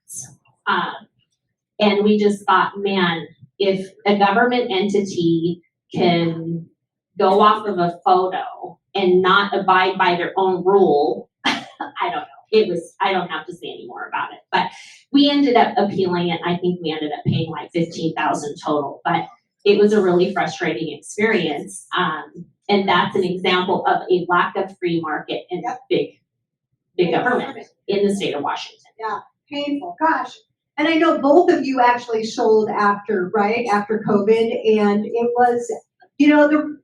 And we just thought, man, if a government entity can go off of a photo and not abide by their own rule, I don't know. I don't have to say any more about it. But we ended up appealing it. I think we ended up paying like $15,000 total. But it was a really frustrating experience. And that's an example of a lack of free market and big government in the state of Washington. Yeah, painful. Gosh. And I know both of you actually sold after COVID, and it was,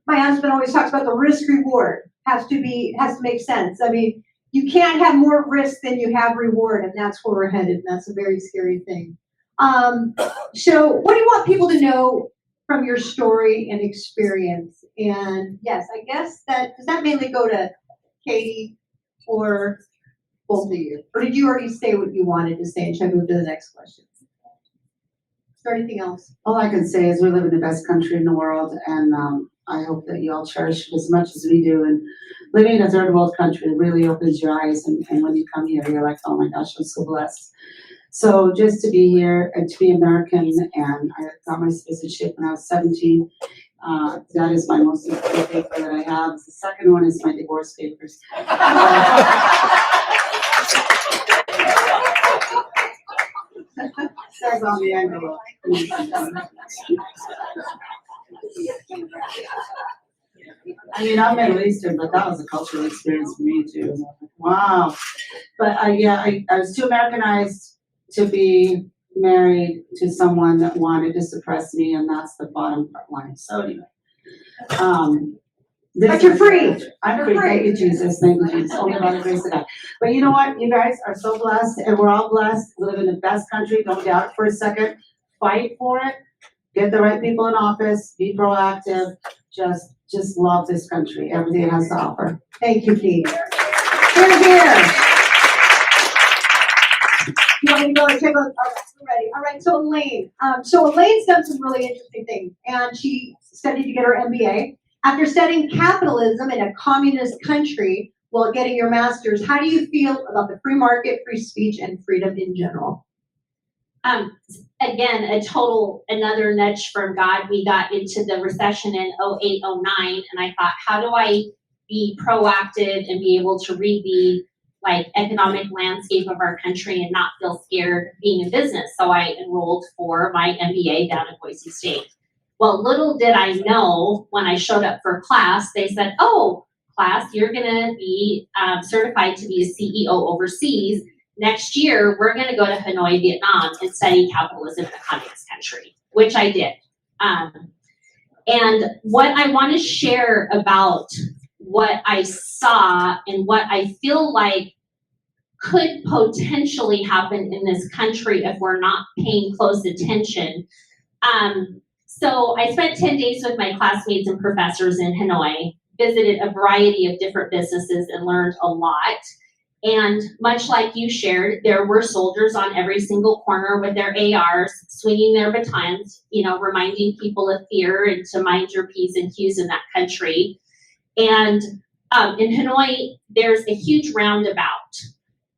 my husband always talks about the risk reward has to make sense. I mean, you can't have more risk than you have reward, and that's where we're headed, and that's a very scary thing. So what do you want people to know from your story and experience? And yes, I guess does that mainly go to Katie or both of you? Or did you already say what you wanted to say, and should I move to the next question? Is there anything else? All I can say is we live in the best country in the world, and I hope that you all cherish it as much as we do. And living in a third world country really opens your eyes, and when you come here, you're like, oh my gosh, I'm so blessed. So just to be here and to be American, and I got my citizenship when I was 17. That is my most important paper that I have. The second one is my divorce papers. Says on the envelope. I mean, I'm Middle Eastern, but that was a cultural experience for me too. Wow. But I was too Americanized to be married to someone that wanted to suppress me, and that's the bottom line. So anyway. But you're free. I'm free. Thank you, Jesus. Thank you, Jesus. Only by the grace of God. But you know what? You guys are so blessed, and we're all blessed. We live in the best country. Don't doubt it for a second. Fight for it. Get the right people in office. Be proactive. Just love this country. Everything it has to offer. Thank you, Pete. Here. You want me to go and take a, all right, we're ready. All right, so Elaine. So Elaine's done some really interesting things, and she studied to get her MBA. After studying capitalism in a communist country while getting your master's, how do you feel about the free market, free speech, and freedom in general? Again, another nudge from God. We got into the recession in 08, 09, and I thought, how do I be proactive and be able to read the economic landscape of our country and not feel scared being in business? So I enrolled for my MBA down at Boise State. Well, little did I know when I showed up for class, they said, oh, class, you're going to be certified to be a CEO overseas. Next year, we're going to go to Hanoi, Vietnam, and study capitalism in a communist country, which I did. And what I want to share about what I saw and what I feel like could potentially happen in this country if we're not paying close attention. So I spent 10 days with my classmates and professors in Hanoi, visited a variety of different businesses and learned a lot. And much like you shared, there were soldiers on every single corner with their ARs, swinging their batons, reminding people of fear and to mind your P's and Q's in that country. And in Hanoi, there's a huge roundabout.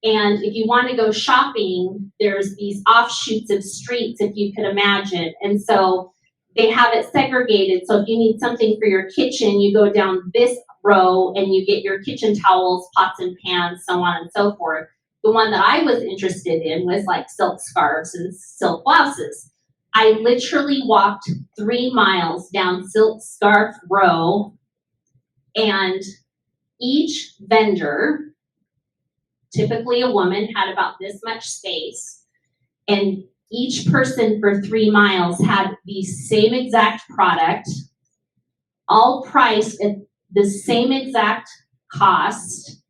And if you want to go shopping, there's these offshoots of streets, if you could imagine. And so they have it segregated. So if you need something for your kitchen, you go down this row and you get your kitchen towels, pots and pans, so on and so forth. The one that I was interested in was silk scarves and silk blouses. I literally walked 3 miles down silk scarf row, and each vendor, typically a woman, had about this much space, and each person for 3 miles had the same exact product, all priced at the same exact cost.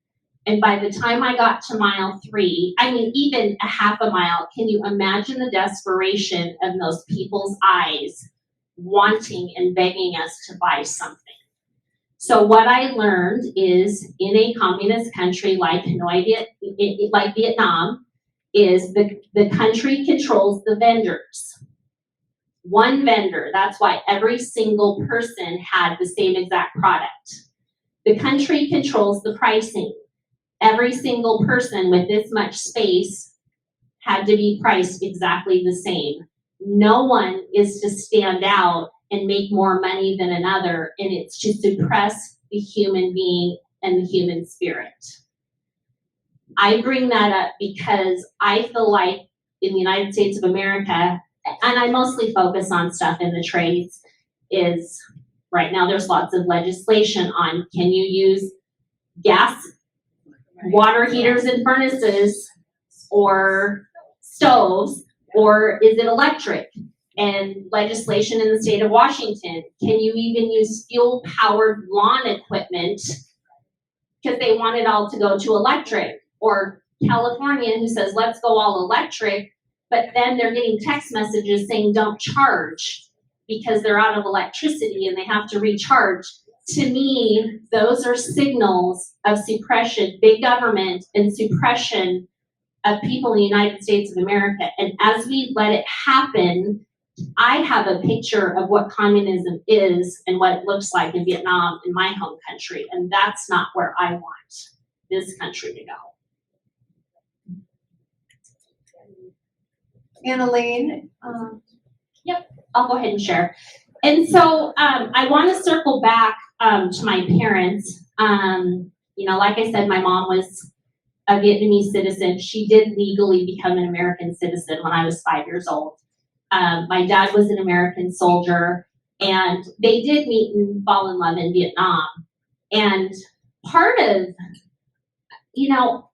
And by the time I got to mile 3, even a half a mile, can you imagine the desperation of those people's eyes wanting and begging us to buy something? So what I learned is, in a communist country like Hanoi, like Vietnam, is the country controls the vendors. One vendor, that's why every single person had the same exact product. The country controls the pricing. Every single person with this much space had to be priced exactly the same. No one is to stand out and make more money than another, and it's to suppress the human being and the human spirit. I bring that up because I feel like in the United States of America, and I mostly focus on stuff in the trades, is right now there's lots of legislation on, can you use gas, water heaters and furnaces, or stoves, or is it electric? And legislation in the state of Washington, can you even use fuel-powered lawn equipment? Because they want it all to go to electric. Or California, who says, let's go all electric, but then they're getting text messages saying don't charge because they're out of electricity and they have to recharge. To me, those are signals of suppression, big government, and suppression of people in the United States of America. And as we let it happen, I have a picture of what communism is and what it looks like in Vietnam, in my home country, and that's not where I want this country to go. Annalene? Yep, I'll go ahead and share. And so I want to circle back to my parents. Like I said, my mom was a Vietnamese citizen. She did legally become an American citizen when I was 5 years old. My dad was an American soldier, and they did meet and fall in love in Vietnam. And part of, you know,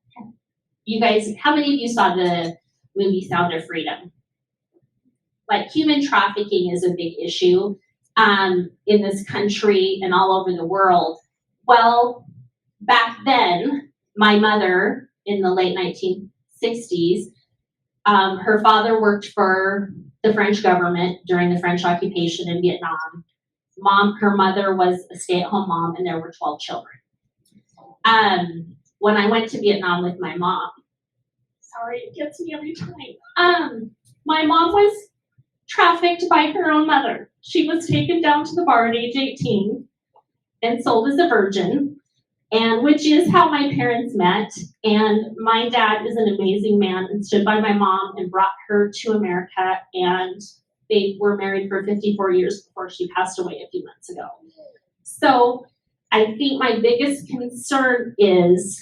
you guys, how many of you saw the movie Sound of Freedom? Like, human trafficking is a big issue in this country and all over the world. Well, back then, my mother, in the late 1960s, her father worked for the French government during the French occupation in Vietnam. Her mother was a stay-at-home mom, and there were 12 children. When I went to Vietnam with my mom, sorry, it gets me every time. My mom was trafficked by her own mother. She was taken down to the bar at age 18 and sold as a virgin, and which is how my parents met. And my dad is an amazing man and stood by my mom and brought her to America, and they were married for 54 years before she passed away a few months ago. So I think my biggest concern is,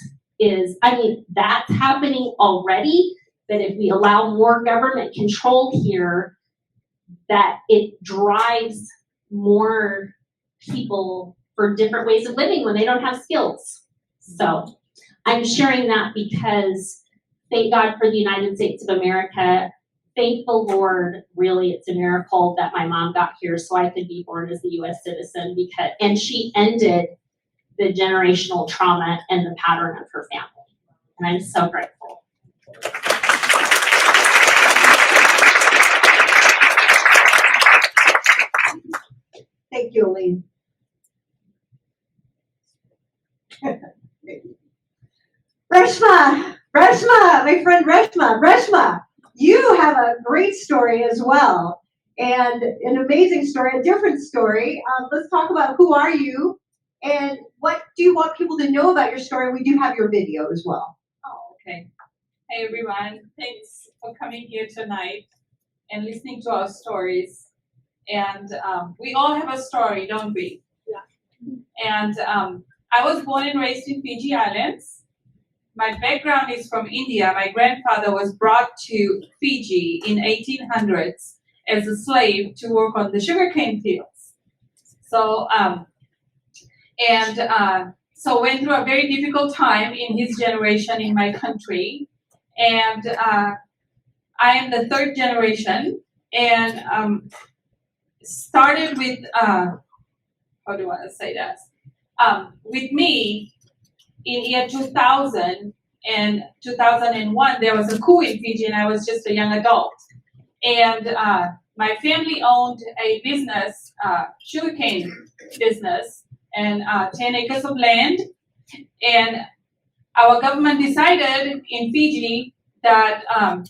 I mean, that's happening already, that if we allow more government control here, that it drives more people for different ways of living when they don't have skills. So I'm sharing that because thank God for the United States of America. Thank the Lord, really, it's a miracle that my mom got here so I could be born as a U.S. citizen, and she ended the generational trauma and the pattern of her family. And I'm so grateful. Thank you, Aline. Reshma, my friend Reshma, you have a great story as well, and an amazing story, a different story. Let's talk about who are you, and what do you want people to know about your story? We do have your video as well. Oh, okay. Hey, everyone. Thanks for coming here tonight and listening to our stories. And we all have a story, don't we? Yeah. And I was born and raised in Fiji Islands. My background is from India. My grandfather was brought to Fiji in 1800s as a slave to work on the sugarcane fields. So, so went through a very difficult time in his generation in my country. And I am the third generation, and started with, how do I want to say this? With me, in year 2000 and 2001, there was a coup in Fiji, and I was just a young adult. And my family owned a business, sugarcane business, and 10 acres of land. And our government decided in Fiji that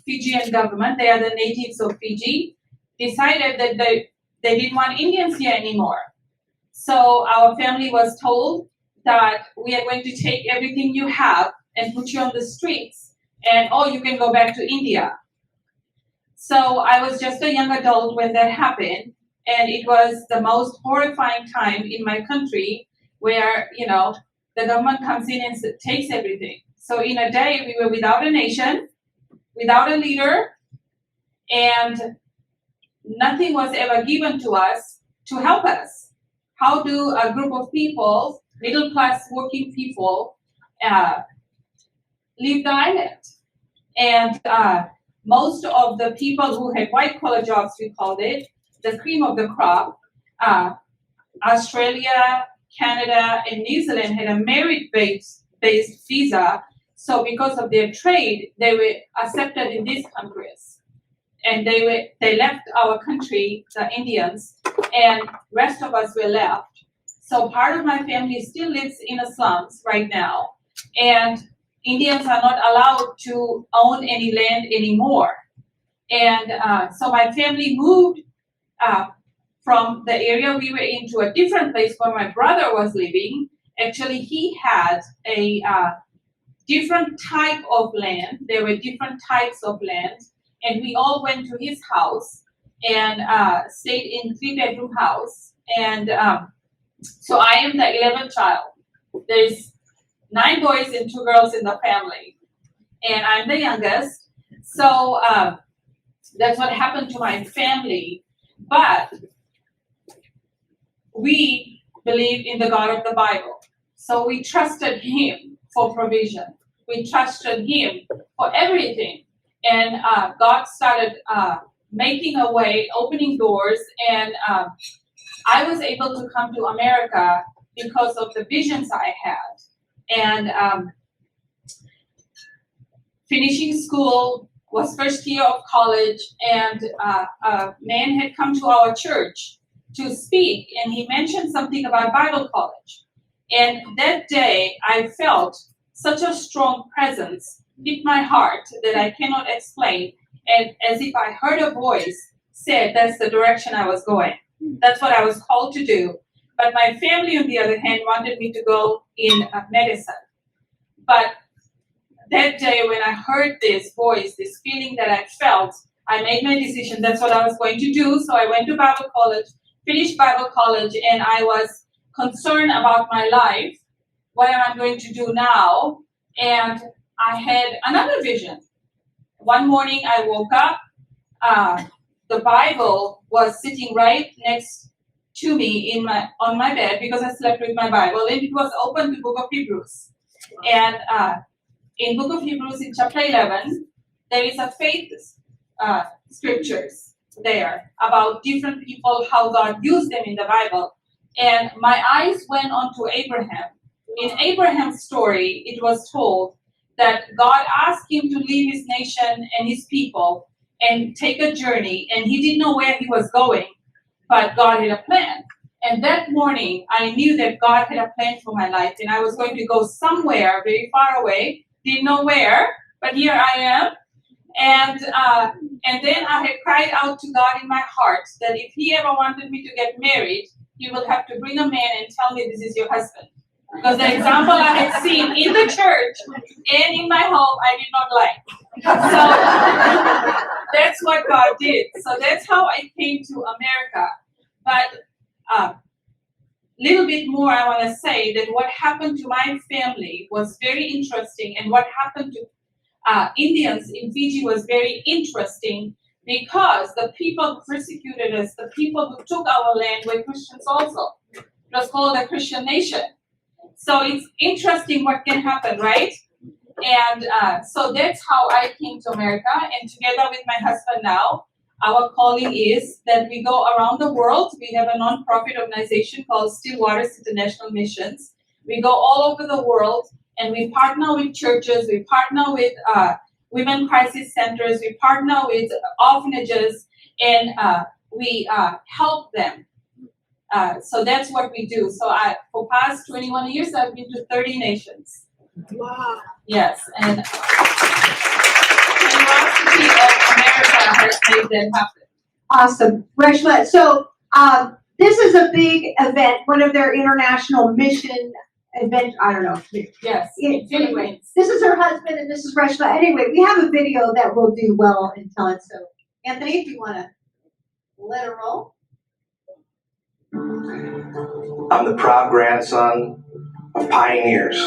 Fijian government, they are the natives of Fiji, decided that they didn't want Indians here anymore. So our family was told that we are going to take everything you have and put you on the streets, and you can go back to India. So I was just a young adult when that happened, and it was the most horrifying time in my country where, you know, the government comes in and takes everything. So in a day, we were without a nation, without a leader, and nothing was ever given to us to help us. How do a group of people, middle-class working people, leave the island? And most of the people who had white-collar jobs, we called it, the cream of the crop, Australia, Canada, and New Zealand had a merit-based visa. So because of their trade, they were accepted in these countries. And they left our country, the Indians, and rest of us were left. So part of my family still lives in the slums right now, and Indians are not allowed to own any land anymore. And so my family moved from the area we were in to a different place where my brother was living. Actually, he had a different type of land. There were different types of land, and we all went to his house and stayed in 3-bedroom house. And so I am the 11th child. There's 9 boys and 2 girls in the family. and I'm the youngest. So that's what happened to my family. But we believe in the God of the Bible. So we trusted him for provision. We trusted him for everything. And God started making a way, opening doors, and I was able to come to America because of the visions I had. And finishing school was first year of college, and a man had come to our church to speak, and he mentioned something about Bible college. And that day, I felt such a strong presence hit my heart that I cannot explain, and as if I heard a voice said that's the direction I was going. That's what I was called to do. But my family, on the other hand, wanted me to go in medicine. But that day when I heard this voice, this feeling that I felt, I made my decision. That's what I was going to do. So I went to Bible college, finished Bible college, and I was concerned about my life. What am I going to do now? And I had another vision. One morning I woke up. The Bible was sitting right next to me on my bed because I slept with my Bible, and it was open to Book of Hebrews. And in Book of Hebrews, in chapter 11, there is a faith scriptures there about different people, how God used them in the Bible. And my eyes went on to Abraham. In Abraham's story, it was told that God asked him to leave his nation and his people and take a journey, and he didn't know where he was going, but God had a plan. And that morning, I knew that God had a plan for my life, and I was going to go somewhere very far away. Didn't know where, but here I am. And then I had cried out to God in my heart that if he ever wanted me to get married, he will have to bring a man and tell me this is your husband. Because the example I had seen in the church and in my home, I did not like. So that's what God did. So that's how I came to America. But little bit more I want to say that what happened to my family was very interesting, and what happened to Indians in Fiji was very interesting because the people who persecuted us, the people who took our land were Christians also. It was called a Christian nation. So it's interesting what can happen, right? And so that's how I came to America, and together with my husband now, our calling is that we go around the world. We have a non-profit organization called Still Waters International Missions. We go all over the world, and we partner with churches, we partner with women crisis centers, we partner with orphanages, and we help them. So that's what we do. So for past 21 years, I've been to 30 nations. Wow. Yes, and University of America has made that happen. Awesome. Reshma, so this is a big event, one of their international mission event, I don't know. Yes, anyway, this is her husband and this is Reshma. Anyway, we have a video that will do well in telling. So, Anthony, if you want to let her roll. I'm the proud grandson of pioneers.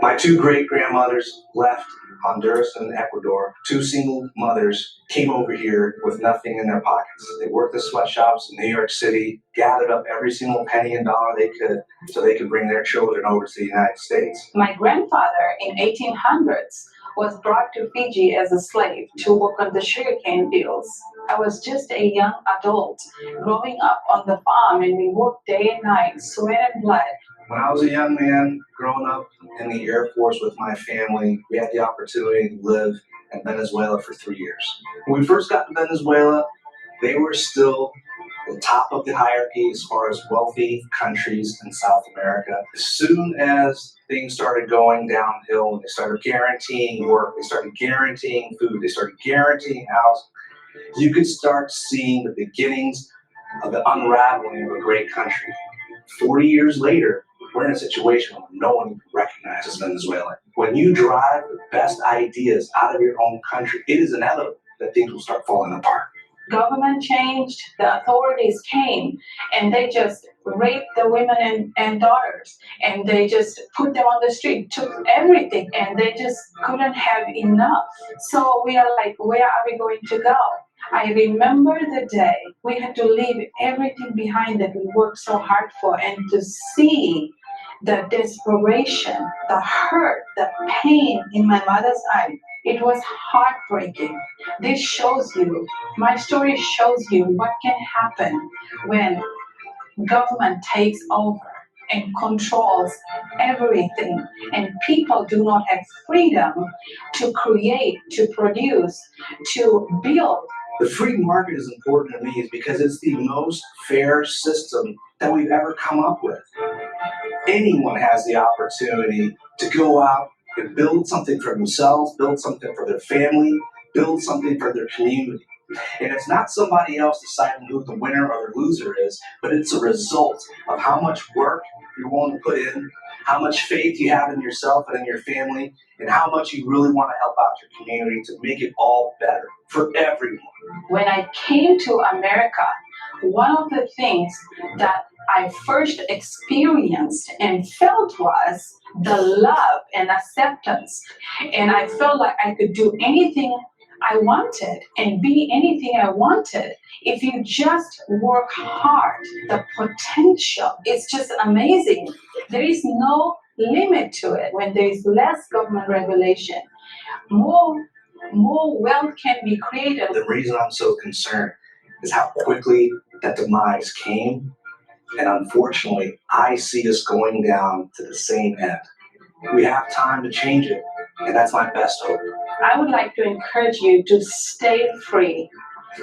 My two great-grandmothers left Honduras and Ecuador. Two single mothers came over here with nothing in their pockets. They worked the sweatshops in New York City, gathered up every single penny and dollar they could so they could bring their children over to the United States. My grandfather in 1800s was brought to Fiji as a slave to work on the sugarcane fields. I was just a young adult growing up on the farm, and we worked day and night, sweat and blood. When I was a young man growing up in the Air Force with my family, we had the opportunity to live in Venezuela for 3 years. When we first got to Venezuela, they were still the top of the hierarchy as far as wealthy countries in South America. As soon as things started going downhill, they started guaranteeing work, they started guaranteeing food, they started guaranteeing housing, you could start seeing the beginnings of the unraveling of a great country. 40 years later, we're in a situation where no one recognizes Venezuela. When you drive the best ideas out of your own country, it is inevitable that things will start falling apart. government changed, the authorities came, and they just raped the women and daughters, and they just put them on the street, took everything, and they just couldn't have enough. So we are like, where are we going to go? I remember the day we had to leave everything behind that we worked so hard for, and to see the desperation, the hurt, the pain in my mother's eye. It was heartbreaking. This shows you, my story shows you what can happen when government takes over and controls everything, and people do not have freedom to create, to produce, to build. The free market is important to me is because it's the most fair system that we've ever come up with. Anyone has the opportunity to go out and build something for themselves, build something for their family, build something for their community. And it's not somebody else deciding who the winner or the loser is, but it's a result of how much work you're willing to put in, how much faith you have in yourself and in your family, and how much you really want to help out your community to make it all better for everyone. When I came to America, one of the things that I first experienced and felt was the love and acceptance. And I felt like I could do anything I wanted and be anything I wanted if you just work hard. The potential is just amazing. There is no limit to it when there is less government regulation. More wealth can be created. The reason I'm so concerned is how quickly that demise came. And unfortunately, I see us going down to the same end. We have time to change it, and that's my best hope. I would like to encourage you to stay free.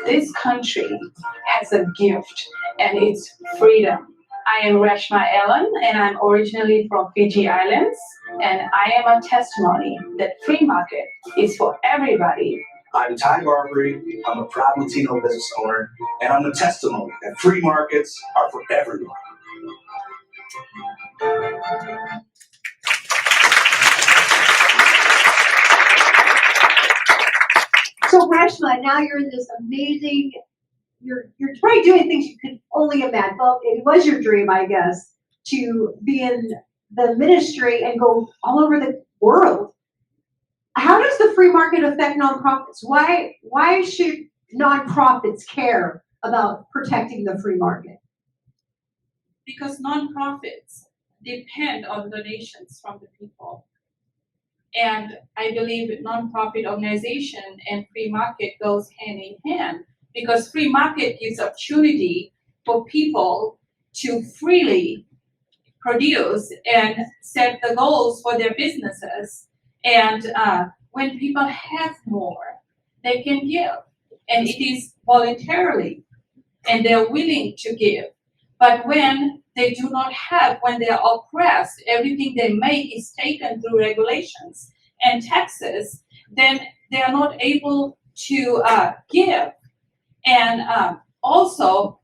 This country has a gift, and it's freedom. I am Reshma Ellen, and I'm originally from Fiji Islands, and I am a testimony that free market is for everybody. I'm Ty Barbary, I'm a proud Latino business owner, and I'm a testimony that free markets are for everyone. So Reshma, now you're in this amazing, you're probably doing things you could only imagine. Well, it was your dream, I guess, to be in the ministry and go all over the world. How does the free market affect nonprofits? Why should nonprofits care about protecting the free market? Because nonprofits depend on donations from the people. And I believe nonprofit organization and free market goes hand in hand, because free market gives opportunity for people to freely produce and set the goals for their businesses. And when people have more, they can give, and it is voluntarily, and they're willing to give. But when they do not have, when they are oppressed, everything they make is taken through regulations and taxes, then they are not able to give. And also,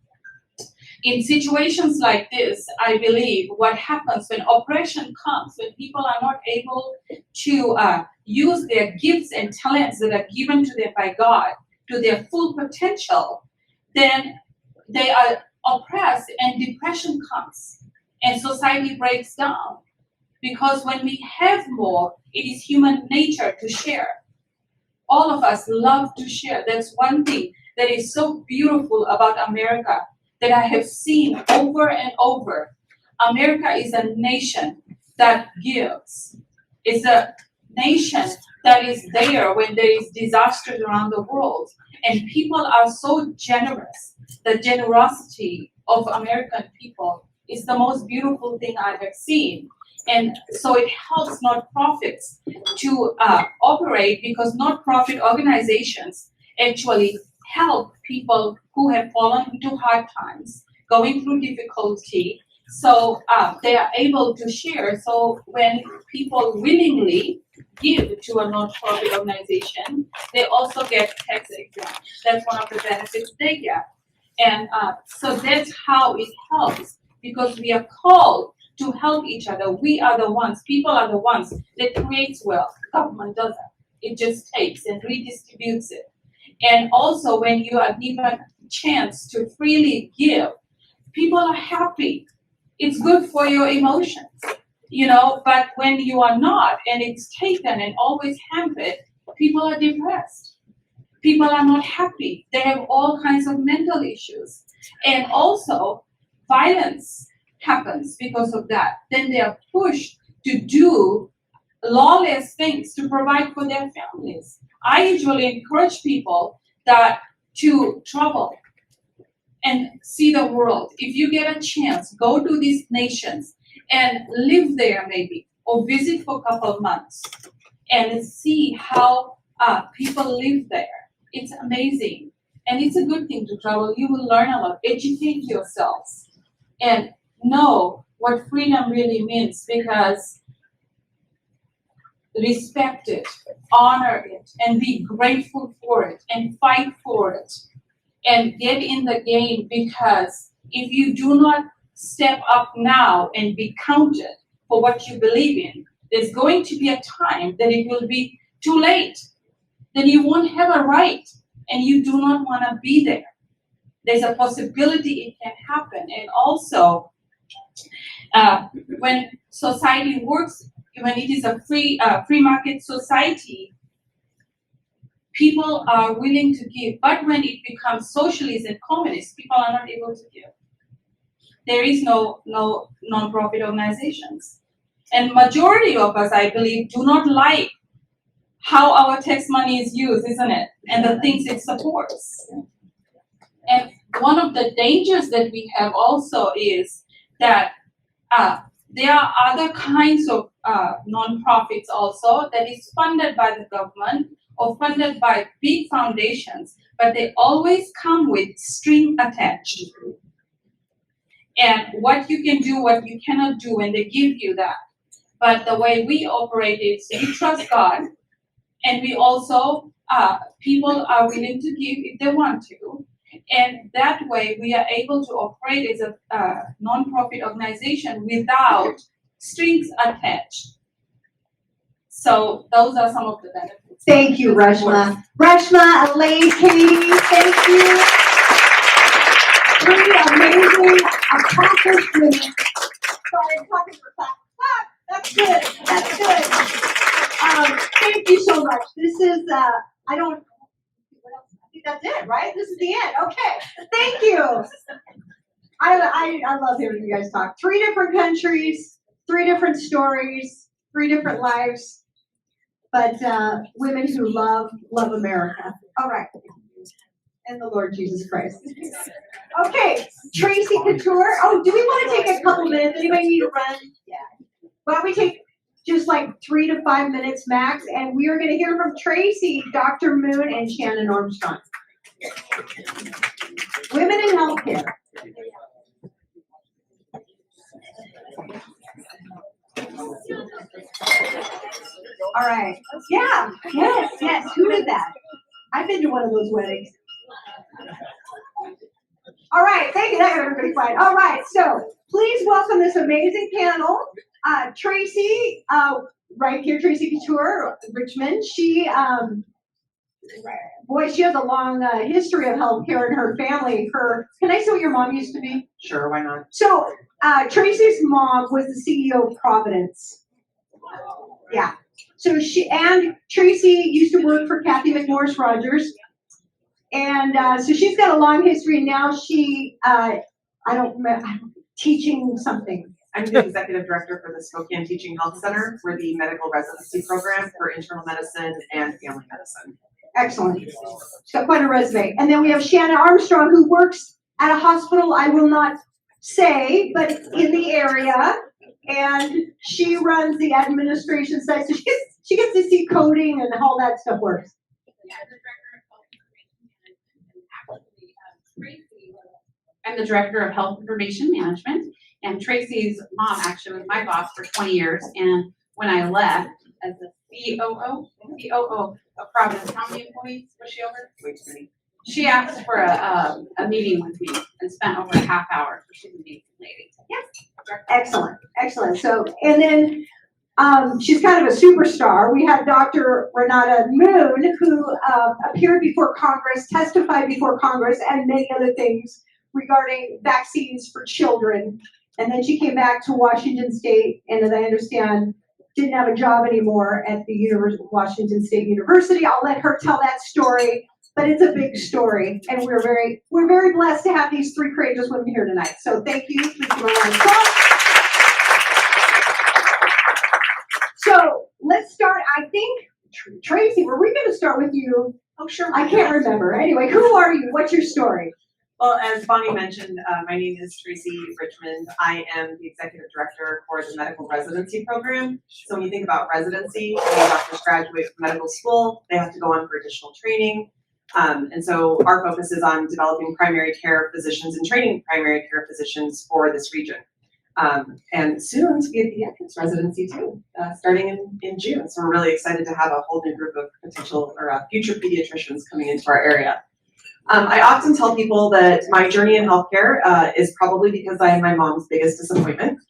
in situations like this, I believe what happens when oppression comes, when people are not able to use their gifts and talents that are given to them by God to their full potential, then they are oppressed and depression comes and society breaks down. Because when we have more, it is human nature to share. All of us love to share. That's one thing that is so beautiful about America that I have seen over and over. America is a nation that gives. It's a nation that is there when there is disasters around the world. And people are so generous. The generosity of American people is the most beautiful thing I have seen. And so it helps nonprofits to operate, because nonprofit organizations actually help people who have fallen into hard times, going through difficulty. So they are able to share. So when people willingly give to a nonprofit organization, they also get tax exempt. That's one of the benefits they get. And so that's how it helps, because we are called to help each other. We are the ones, people are the ones that creates wealth. Government doesn't. It just takes and redistributes it. And also when you are given a chance to freely give, people are happy. It's good for your emotions, you know, but when you are not and it's taken and always hampered, people are depressed. People are not happy. They have all kinds of mental issues. And also violence happens because of that. Then they are pushed to do lawless things to provide for their families. I usually encourage people that to travel and see the world. If you get a chance, go to these nations and live there maybe, or visit for a couple of months and see how people live there. It's amazing. And it's a good thing to travel. You will learn a lot, educate yourselves, and know what freedom really means, because respect it, honor it, and be grateful for it, and fight for it, and get in the game, because if you do not step up now and be counted for what you believe in, there's going to be a time that it will be too late. Then you won't have a right, and you do not want to be there. There's a possibility it can happen. And also, when society works, when it is a free market society, people are willing to give. But when it becomes socialist and communist, people are not able to give. There is no non-profit organizations. And majority of us, I believe, do not like how our tax money is used, isn't it? And the things it supports. And one of the dangers that we have also is that there are other kinds of non-profits also that is funded by the government or funded by big foundations, but they always come with string attached. And what you can do, what you cannot do, and they give you that. But the way we operate is we trust God, and we also, people are willing to give if they want to. And that way we are able to operate as a non-profit organization without strings attached. So those are some of the benefits. Thank you, Reshma. Reshma, Elaine, Katie, thank you. Three amazing accomplished women. Sorry, I'm talking for fast. That's good. That's good. Thank you so much. This is, I think that's it, right? This is the end. Okay. Thank you. I love hearing you guys talk. 3 different countries, 3 different stories, 3 different lives, but women who love America. All right. And the Lord Jesus Christ. Okay, Tracy Couture. Oh, do we want to take a couple minutes? Anybody need to run? Yeah. Why don't we take just like 3 to 5 minutes max, and we are going to hear from Tracy, Dr. Moon, and Shannon Armstrong. Women in healthcare. All right. Yeah. Yes. Who did that? I've been to one of those weddings. All right. Thank you. That got everybody quiet. All right. So please welcome this amazing panel. Tracy, right here, Tracy Couture, Richmond. She, she has a long history of healthcare in her family. Can I say what your mom used to be? Sure, why not? So Tracy's mom was the CEO of Providence. Yeah. So Tracy used to work for Kathy McMorris Rogers. And so she's got a long history, and now she, teaching something. I'm the executive director for the Spokane Teaching Health Center for the medical residency program for internal medicine and family medicine. Excellent. She's got quite a resume. And then we have Shannon Armstrong, who works at a hospital I will not say, but in the area. And she runs the administration side. So she gets to see coding and how that stuff works. I'm the director of health information management, and Tracy's mom actually was my boss for 20 years. And when I left as the COO of Providence, how many employees was she over? Way too many. She asked for a meeting with me and spent over a half hour. So she's an amazing lady. Yes. Excellent. So, and then She's kind of a superstar. We had Dr. Renata Moon, who appeared before Congress, testified before Congress, and many other things regarding vaccines for children. And then she came back to Washington State, and as I understand, didn't have a job anymore at the Washington State University. I'll let her tell that story, but it's a big story, and we're very blessed to have these three courageous women here tonight. So thank you. Please give a round of applause. So let's start. I think Tracy, were we going to start with you? Oh, sure. I can't remember. Anyway, who are you? What's your story? Well, as Bonnie mentioned, my name is Tracy Richmond. I am the executive director for the medical residency program. So when you think about residency, when doctors graduate from medical school, they have to go on for additional training. And so our focus is on developing primary care physicians and training primary care physicians for this region. And soon to be a pediatrics residency too, starting in June. So we're really excited to have a whole new group of potential or future pediatricians coming into our area. I often tell people that my journey in healthcare is probably because I am my mom's biggest disappointment.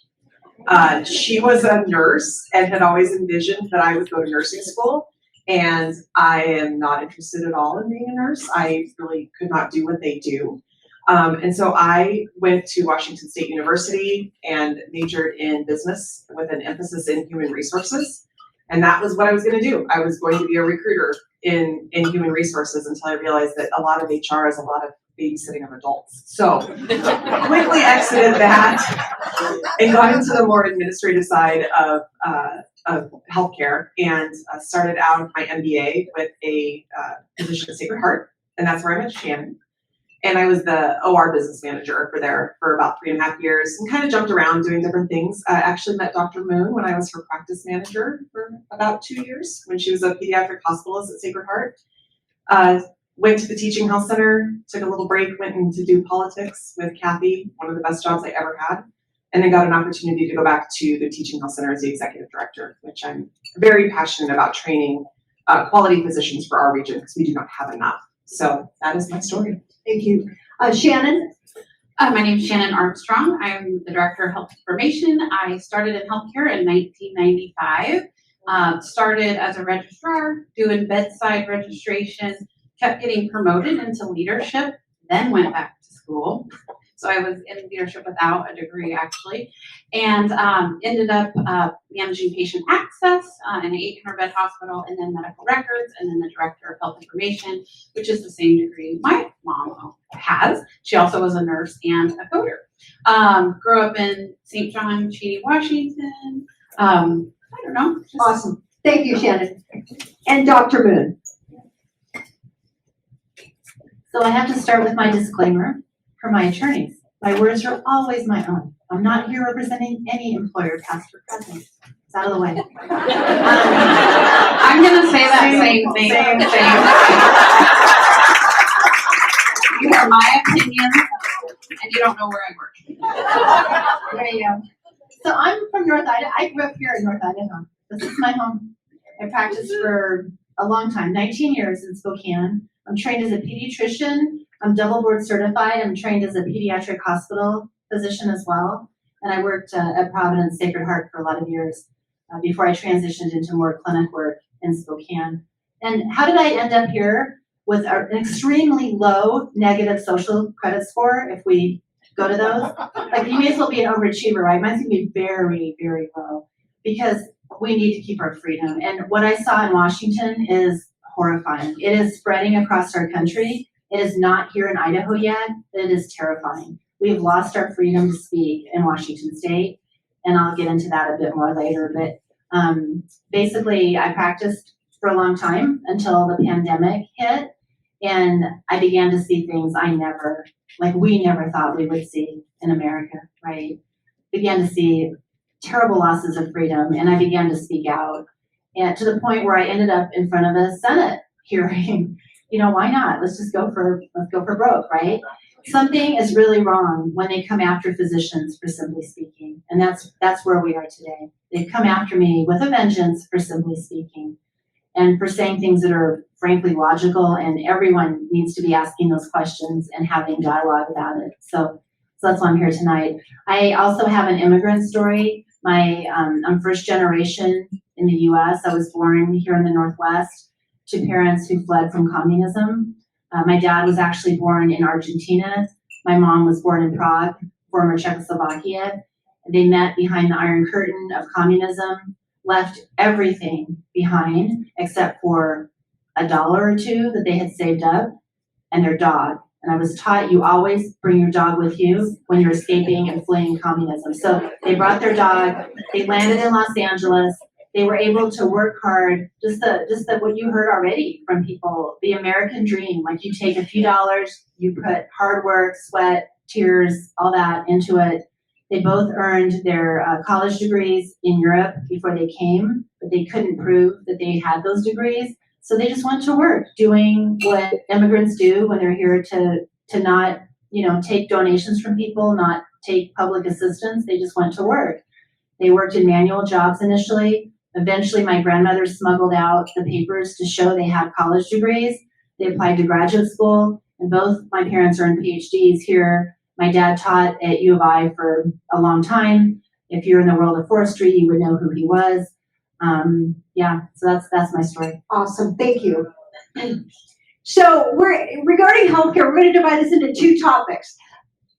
She was a nurse and had always envisioned that I would go to nursing school. And I am not interested at all in being a nurse. I really could not do what they do. And so I went to Washington State University and majored in business with an emphasis in human resources. And that was what I was going to do. I was going to be a recruiter in human resources until I realized that a lot of HR is a lot of babysitting of adults. So quickly exited that and got into the more administrative side of healthcare and started out my MBA with a position at Sacred Heart. And that's where I met Shannon. And I was the OR business manager for about 3.5 years and kind of jumped around doing different things. I actually met Dr. Moon when I was her practice manager for about 2 years when she was a pediatric hospitalist at Sacred Heart. Went to the teaching health center, took a little break, went in to do politics with Kathy, one of the best jobs I ever had, and then got an opportunity to go back to the teaching health center as the executive director, which I'm very passionate about training quality physicians for our region because we do not have enough. So that is my story. Thank you. Shannon? My name is Shannon Armstrong. I'm the Director of Health Information. I started in healthcare in 1995. Started as a registrar, doing bedside registration, kept getting promoted into leadership, then went back to school. So I was in leadership without a degree, actually, and ended up managing patient access in an 800-bed hospital, and then medical records, and then the director of health information, which is the same degree my mom has. She also was a nurse and a coder. Grew up in St. John, Cheney, Washington. I don't know. Awesome. Thank you, Shannon. And Dr. Moon. So I have to start with my disclaimer for my attorneys. My words are always my own. I'm not here representing any employer, past or present. It's out of the way. I'm going to say that same thing. You are my opinion, and you don't know where I work. There you go. So I'm from North Idaho. I grew up here in North Idaho. This is my home. I practiced for a long time, 19 years in Spokane. I'm trained as a pediatrician. I'm double board certified. I'm trained as a pediatric hospital physician as well. And I worked at Providence Sacred Heart for a lot of years before I transitioned into more clinic work in Spokane. And how did I end up here with an extremely low negative social credit score if we go to those? Like, you may as well be an overachiever, right? Mine's going to be very, very low because we need to keep our freedom. And what I saw in Washington is horrifying. It is spreading across our country. It is not here in Idaho yet. It is terrifying. We've lost our freedom to speak in Washington State, and I'll get into that a bit more later. But basically, I practiced for a long time until the pandemic hit, and I began to see things we never thought we would see in America, right? Began to see terrible losses of freedom, and I began to speak out, and to the point where I ended up in front of a Senate hearing. You know, why not? Let's go for broke, right? Something is really wrong when they come after physicians for simply speaking. And that's where we are today. They've come after me with a vengeance for simply speaking and for saying things that are frankly logical, and everyone needs to be asking those questions and having dialogue about it. So that's why I'm here tonight. I also have an immigrant story. I'm first generation in the US. I was born here in the Northwest to parents who fled from communism. My dad was actually born in Argentina. My mom was born in Prague, former Czechoslovakia. They met behind the Iron Curtain of communism, left everything behind except for $1 or $2 that they had saved up and their dog. And I was taught you always bring your dog with you when you're escaping and fleeing communism. So they brought their dog, they landed in Los Angeles, they were able to work hard, just the what you heard already from people, the American dream, like you take a few dollars, you put hard work, sweat, tears, all that into it. They both earned their college degrees in Europe before they came, but they couldn't prove that they had those degrees. So they just went to work doing what immigrants do when they're here to not, take donations from people, not take public assistance. They just went to work. They worked in manual jobs initially. Eventually, my grandmother smuggled out the papers to show they had college degrees. They applied to graduate school, and both my parents earned PhDs here. My dad taught at U of I for a long time. If you're in the world of forestry, you would know who he was. So that's my story. Awesome, thank you. So regarding healthcare, we're going to divide this into two topics.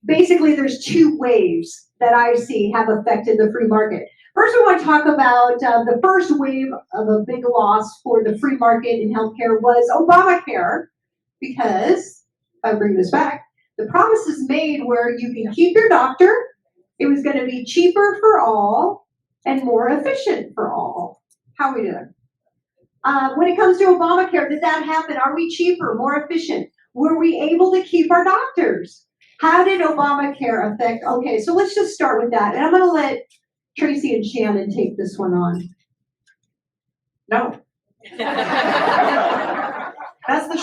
Basically, there's two waves that I see have affected the free market. First, we want to talk about the first wave of a big loss for the free market in healthcare was Obamacare, because, if I bring this back, the promises made where you can keep your doctor, it was going to be cheaper for all, and more efficient for all. How are we doing? When it comes to Obamacare, did that happen? Are we cheaper, more efficient? Were we able to keep our doctors? How did Obamacare affect? Okay, so let's just start with that. And I'm going to let Tracy and Shannon take this one on. No. That's the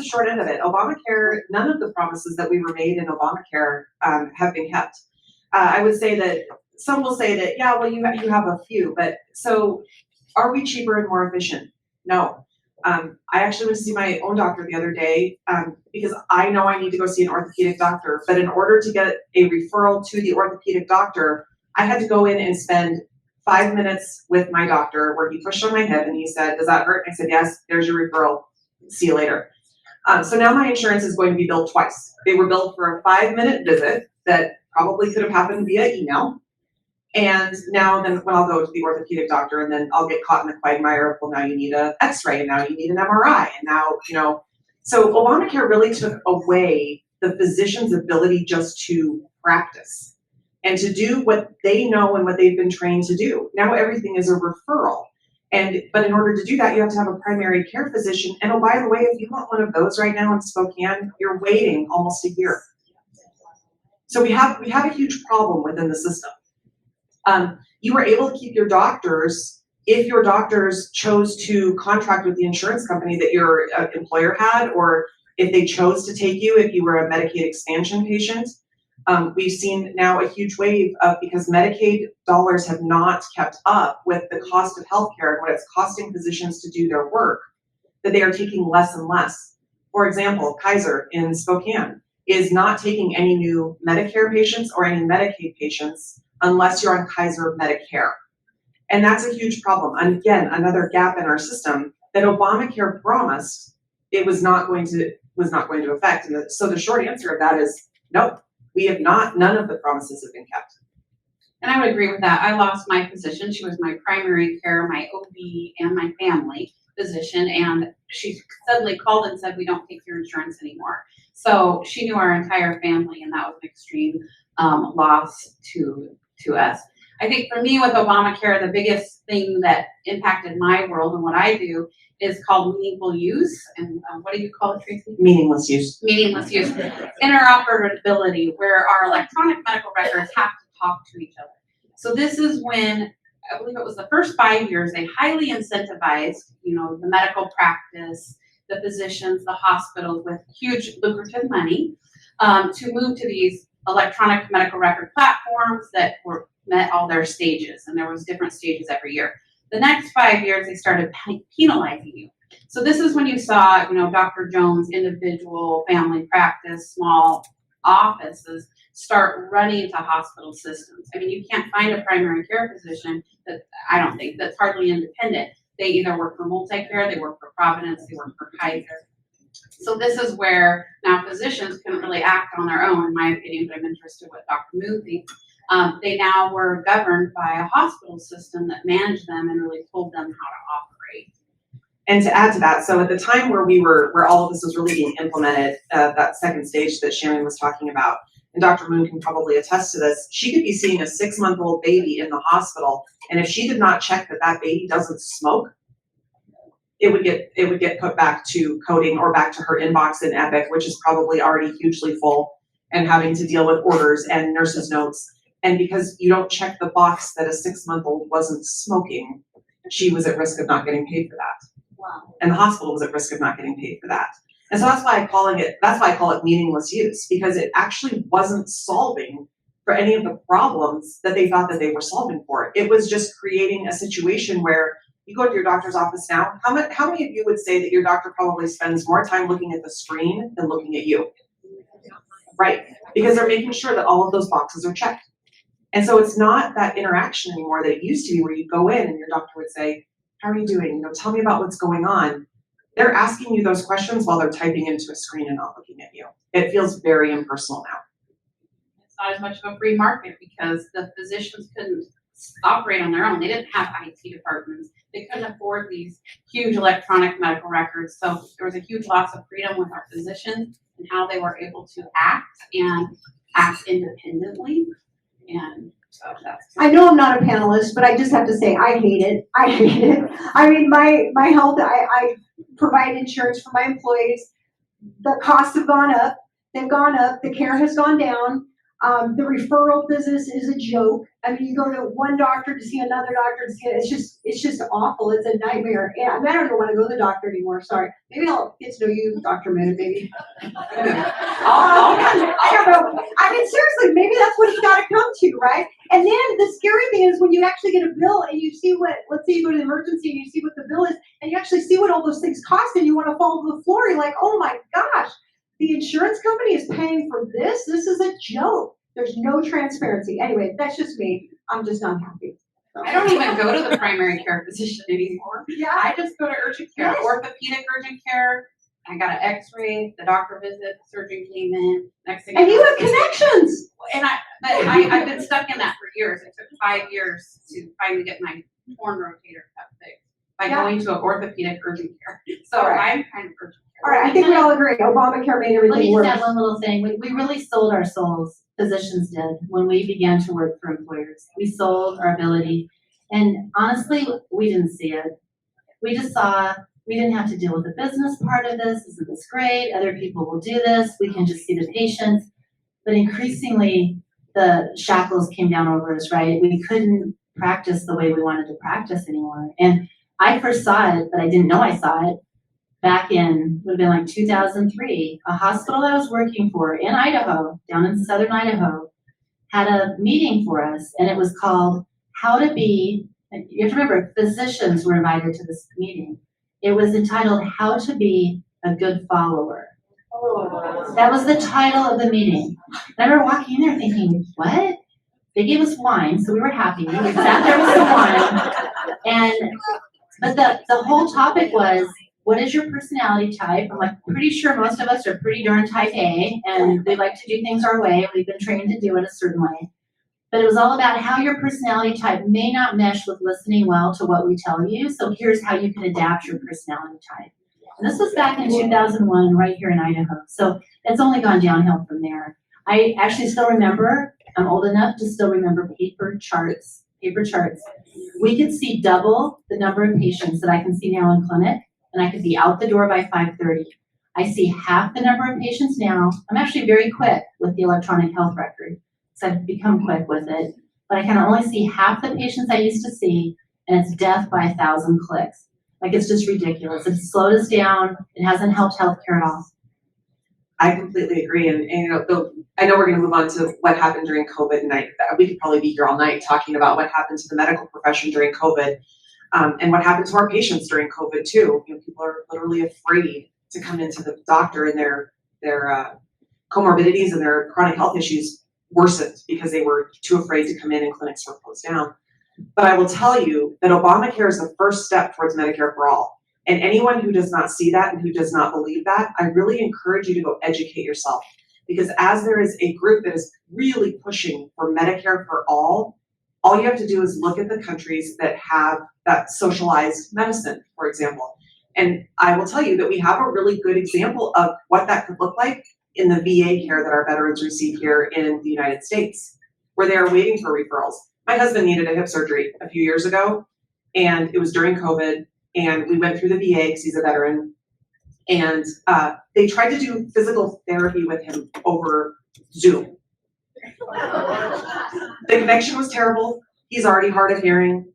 short end of it. Obamacare, none of the promises that we were made in Obamacare have been kept. I would say that some will say that, yeah, well, you have a few, but so are we cheaper and more efficient? No. I actually went to see my own doctor the other day because I know I need to go see an orthopedic doctor, but in order to get a referral to the orthopedic doctor, I had to go in and spend 5 minutes with my doctor where he pushed on my hip and he said, "Does that hurt?" I said, "Yes, there's your referral. See you later." So now my insurance is going to be billed twice. They were billed for a 5-minute visit that probably could have happened via email. And now then when I'll go to the orthopedic doctor and then I'll get caught in the quagmire of, well, now you need an x-ray and now you need an MRI. And now, so Obamacare really took away the physician's ability just to practice and to do what they know and what they've been trained to do. Now everything is a referral. But in order to do that, you have to have a primary care physician. And oh, by the way, if you want one of those right now in Spokane, you're waiting almost a year. So we have a huge problem within the system. You were able to keep your doctors if your doctors chose to contract with the insurance company that your employer had, or if they chose to take you if you were a Medicaid expansion patient. We've seen now a huge wave of, because Medicaid dollars have not kept up with the cost of healthcare and what it's costing physicians to do their work, that they are taking less and less. For example, Kaiser in Spokane is not taking any new Medicare patients or any Medicaid patients unless you're on Kaiser Medicare. And that's a huge problem. And again, another gap in our system that Obamacare promised it was not going to affect. And so the short answer of that is no, we have not. None of the promises have been kept. And I would agree with that. I lost my physician. She was my primary care, my OB, and my family physician. And she suddenly called and said, "We don't take your insurance anymore." So she knew our entire family, and that was an extreme loss to us. I think for me with Obamacare, the biggest thing that impacted my world and what I do is called meaningful use. And what do you call it, Tracy? Meaningless use. Meaningless use. Interoperability, where our electronic medical records have to talk to each other. So this is when, I believe it was the first 5 years, they highly incentivized, the medical practice, the physicians, the hospitals with huge lucrative money to move to these electronic medical record platforms that met all their stages, and there was different stages every year. The next 5 years, they started penalizing you. So this is when you saw, Dr. Jones' individual family practice, small offices start running to hospital systems. I mean, you can't find a primary care physician that, I don't think, that's hardly independent. They either work for Multicare, they work for Providence, they work for Kaiser. So this is where now physicians couldn't really act on their own, in my opinion, but I'm interested in what Dr. Moon thinks. They now were governed by a hospital system that managed them and really told them how to operate. And to add to that, so at the time where all of this was really being implemented, that second stage that Sharon was talking about, and Dr. Moon can probably attest to this, she could be seeing a 6-month-old baby in the hospital, and if she did not check that that baby doesn't smoke, it would get put back to coding or back to her inbox in Epic, which is probably already hugely full and having to deal with orders and nurses' notes. And because you don't check the box that a 6-month-old wasn't smoking, she was at risk of not getting paid for that. Wow. And the hospital was at risk of not getting paid for that. And so that's why I call it meaningless use, because it actually wasn't solving for any of the problems that they thought that they were solving for. It was just creating a situation where you go to your doctor's office now, how many of you would say that your doctor probably spends more time looking at the screen than looking at you? Right, because they're making sure that all of those boxes are checked. And so it's not that interaction anymore that it used to be, where you go in and your doctor would say, how are you doing? You know, tell me about what's going on. They're asking you those questions while they're typing into a screen and not looking at you. It feels very impersonal now. It's not as much of a free market because the physicians couldn't operate on their own. They didn't have IT departments. They couldn't afford these huge electronic medical records. So there was a huge loss of freedom with our physicians and how they were able to act independently. And so that's. I know I'm not a panelist, but I just have to say, I hate it. I hate it. I mean, my health, I provide insurance for my employees. The costs have gone up. They've gone up. The care has gone down. The referral business is a joke. I mean, you go to one doctor to see another doctor to see it. It's just awful. It's a nightmare. Yeah, I mean, I don't even want to go to the doctor anymore. Sorry. Maybe I'll get to know you, Dr. Minute, maybe. I don't know. I mean, seriously, maybe that's what it's got to come to, right? And then the scary thing is when you actually get a bill and you see what, let's say you go to the emergency and you see what the bill is, and you actually see what all those things cost, and you want to fall to the floor. You're like, oh my gosh. The insurance company is paying for this? This is a joke. There's no transparency. Anyway, that's just me. I'm just not happy. So. I don't even go to the primary care physician anymore. Yeah. I just go to urgent care, Yes. Orthopedic urgent care. I got an x-ray, the doctor visit, the surgeon came in. Next thing and you have connections. And I've been stuck in that for years. It took 5 years to finally get my torn rotator cuff fixed by going to an orthopedic urgent care. So I'm kind of urgent care. All right, I think we all agree. Obamacare made Let me everything just worse. add one little thing. We really sold our souls, physicians did, when we began to work for employers. We sold our ability. And honestly, we didn't see it. We just saw we didn't have to deal with the business part of this. Isn't this great? Other people will do this. We can just see the patients. But increasingly, the shackles came down over us, right? We couldn't practice the way we wanted to practice anymore. And I first saw it, but I didn't know I saw it. Back in, would have been like 2003, a hospital I was working for in Idaho, down in southern Idaho, had a meeting for us, and it was called How to Be, you have to remember, physicians were invited to this meeting. It was entitled How to Be a Good Follower. That was the title of the meeting. And I remember walking in there thinking, what? They gave us wine, so we were happy. We sat there with some wine. But the whole topic was, what is your personality type? I'm like, pretty sure most of us are pretty darn type A, and we like to do things our way. We've been trained to do it a certain way. But it was all about how your personality type may not mesh with listening well to what we tell you. So here's how you can adapt your personality type. And this was back in 2001, right here in Idaho. So it's only gone downhill from there. I actually still remember, I'm old enough to still remember paper charts. We could see double the number of patients that I can see now in clinic, and I could be out the door by 5:30. I see half the number of patients now. I'm actually very quick with the electronic health record, so I've become quick with it. But I can only see half the patients I used to see, and it's death by 1,000 clicks. Like, it's just ridiculous. It's slowed us down. It hasn't helped healthcare at all. I completely agree, and you know, I know we're going to move on to what happened during COVID, and we could probably be here all night talking about what happened to the medical profession during COVID. And what happened to our patients during COVID too. You know, people are literally afraid to come into the doctor and their comorbidities and their chronic health issues worsened because they were too afraid to come in and clinics were closed down. But I will tell you that Obamacare is the first step towards Medicare for all. And anyone who does not see that and who does not believe that, I really encourage you to go educate yourself. Because as there is a group that is really pushing for Medicare for all you have to do is look at the countries that have that socialized medicine, for example. And I will tell you that we have a really good example of what that could look like in the VA care that our veterans receive here in the United States, where they are waiting for referrals. My husband needed a hip surgery a few years ago, and it was during COVID, and we went through the VA because he's a veteran, and they tried to do physical therapy with him over Zoom. The connection was terrible. He's already hard of hearing.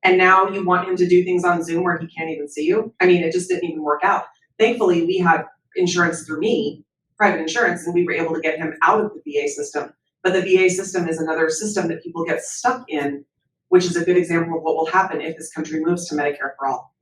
And now you want him to do things on Zoom where he can't even see you. I mean, it just didn't even work out. Thankfully, we had insurance through me, private insurance, and we were able to get him out of the VA system. But the VA system is another system that people get stuck in, which is a good example of what will happen if this country moves to Medicare for all.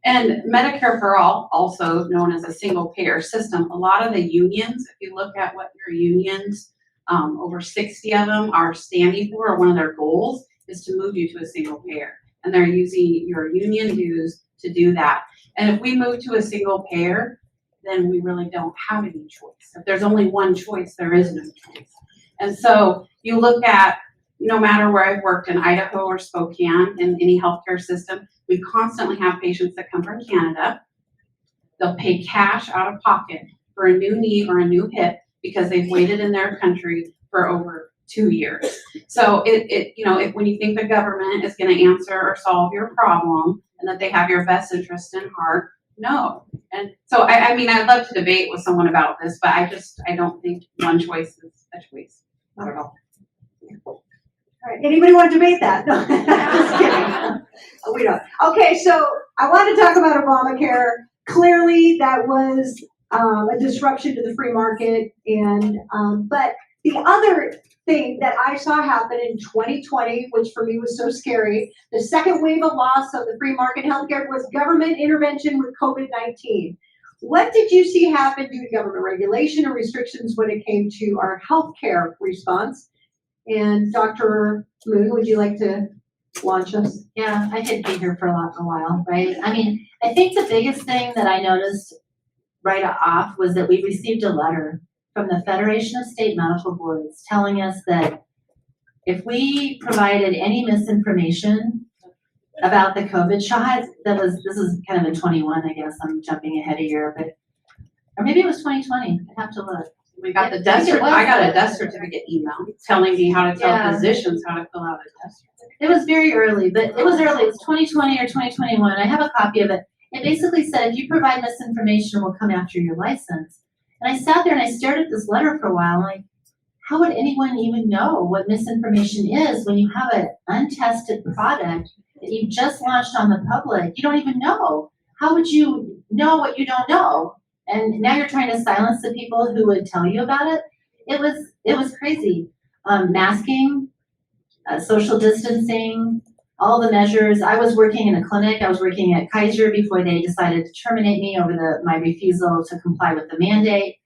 And Medicare for all, also known as a single payer system, a lot of the unions, if you look at what your unions, over 60 of them are standing for, or one of their goals is to move you to a single payer. And they're using your union dues to do that. And if we move to a single payer, then we really don't have any choice. If there's only one choice, there is no choice. And so you look at, no matter where I've worked in Idaho or Spokane, in any healthcare system, we constantly have patients that come from Canada. They'll pay cash out of pocket for a new knee or a new hip because they've waited in their country for over 2 years. So if when you think the government is going to answer or solve your problem and that they have your best interest in heart, no. And so I mean, I'd love to debate with someone about this, but I don't think one choice is a choice. Not at all. All right, anybody want to debate that? No, just kidding. We don't. Okay, so I want to talk about Obamacare. Clearly, that was a disruption to the free market, and but the other thing that I saw happen in 2020, which for me was so scary, the second wave of loss of the free market healthcare was government intervention with COVID-19. What did you see happen due to government regulation or restrictions when it came to our healthcare response? And Dr. Moon, would you like to launch us? Yeah, I did be here for a while, right? I mean, I think the biggest thing that I noticed right off was that we received a letter from the Federation of State Medical Boards telling us that if we provided any misinformation about the COVID shot, this is kind of in 21, I guess, I'm jumping ahead a year, but, or maybe it was 2020, I have to look. We got the death certificate. I got a death certificate email telling me how to tell physicians how to fill out a death certificate. It was very early, but it was early. It was 2020 or 2021. I have a copy of it. It basically said, if you provide misinformation, we'll come after your license. And I sat there and I stared at this letter for a while. Like, how would anyone even know what misinformation is when you have an untested product that you've just launched on the public? You don't even know. How would you know what you don't know? And now you're trying to silence the people who would tell you about it. It was crazy. Masking, social distancing, all the measures. I was working in a clinic. I was working at Kaiser before they decided to terminate me over my refusal to comply with the mandate.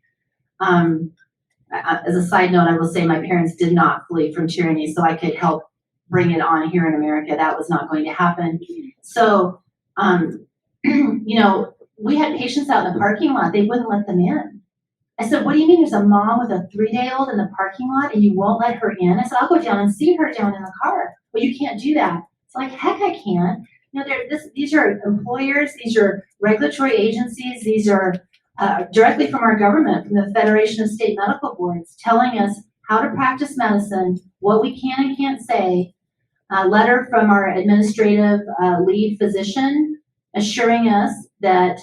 As a side note, I will say my parents did not flee from tyranny, so I could help bring it on here in America. That was not going to happen. So, we had patients out in the parking lot. They wouldn't let them in. I said, what do you mean there's a mom with a 3-day-old in the parking lot and you won't let her in? I said, I'll go down and see her down in the car. Well, you can't do that. It's like, heck, I can. These are employers. These are regulatory agencies. These are directly from our government, from the Federation of State Medical Boards, telling us how to practice medicine, what we can and can't say. A letter from our administrative lead physician assuring us that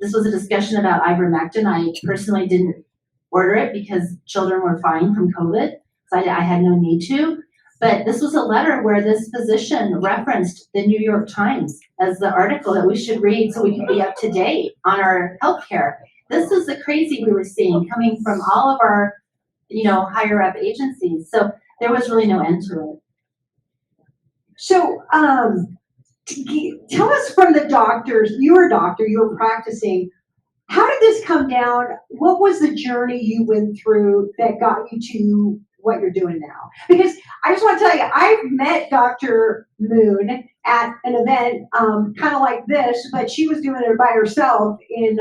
this was a discussion about ivermectin. I personally didn't order it because children were fine from COVID, so I had no need to. But this was a letter where this physician referenced the New York Times as the article that we should read so we can be up to date on our healthcare. This is the crazy we were seeing coming from all of our, higher up agencies. So there was really no end to it. So, tell us from the doctors, you were a doctor, you were practicing, how did this come down? What was the journey you went through that got you to what you're doing now? Because I just want to tell you, I've met Dr. Moon at an event kind of like this, but she was doing it by herself in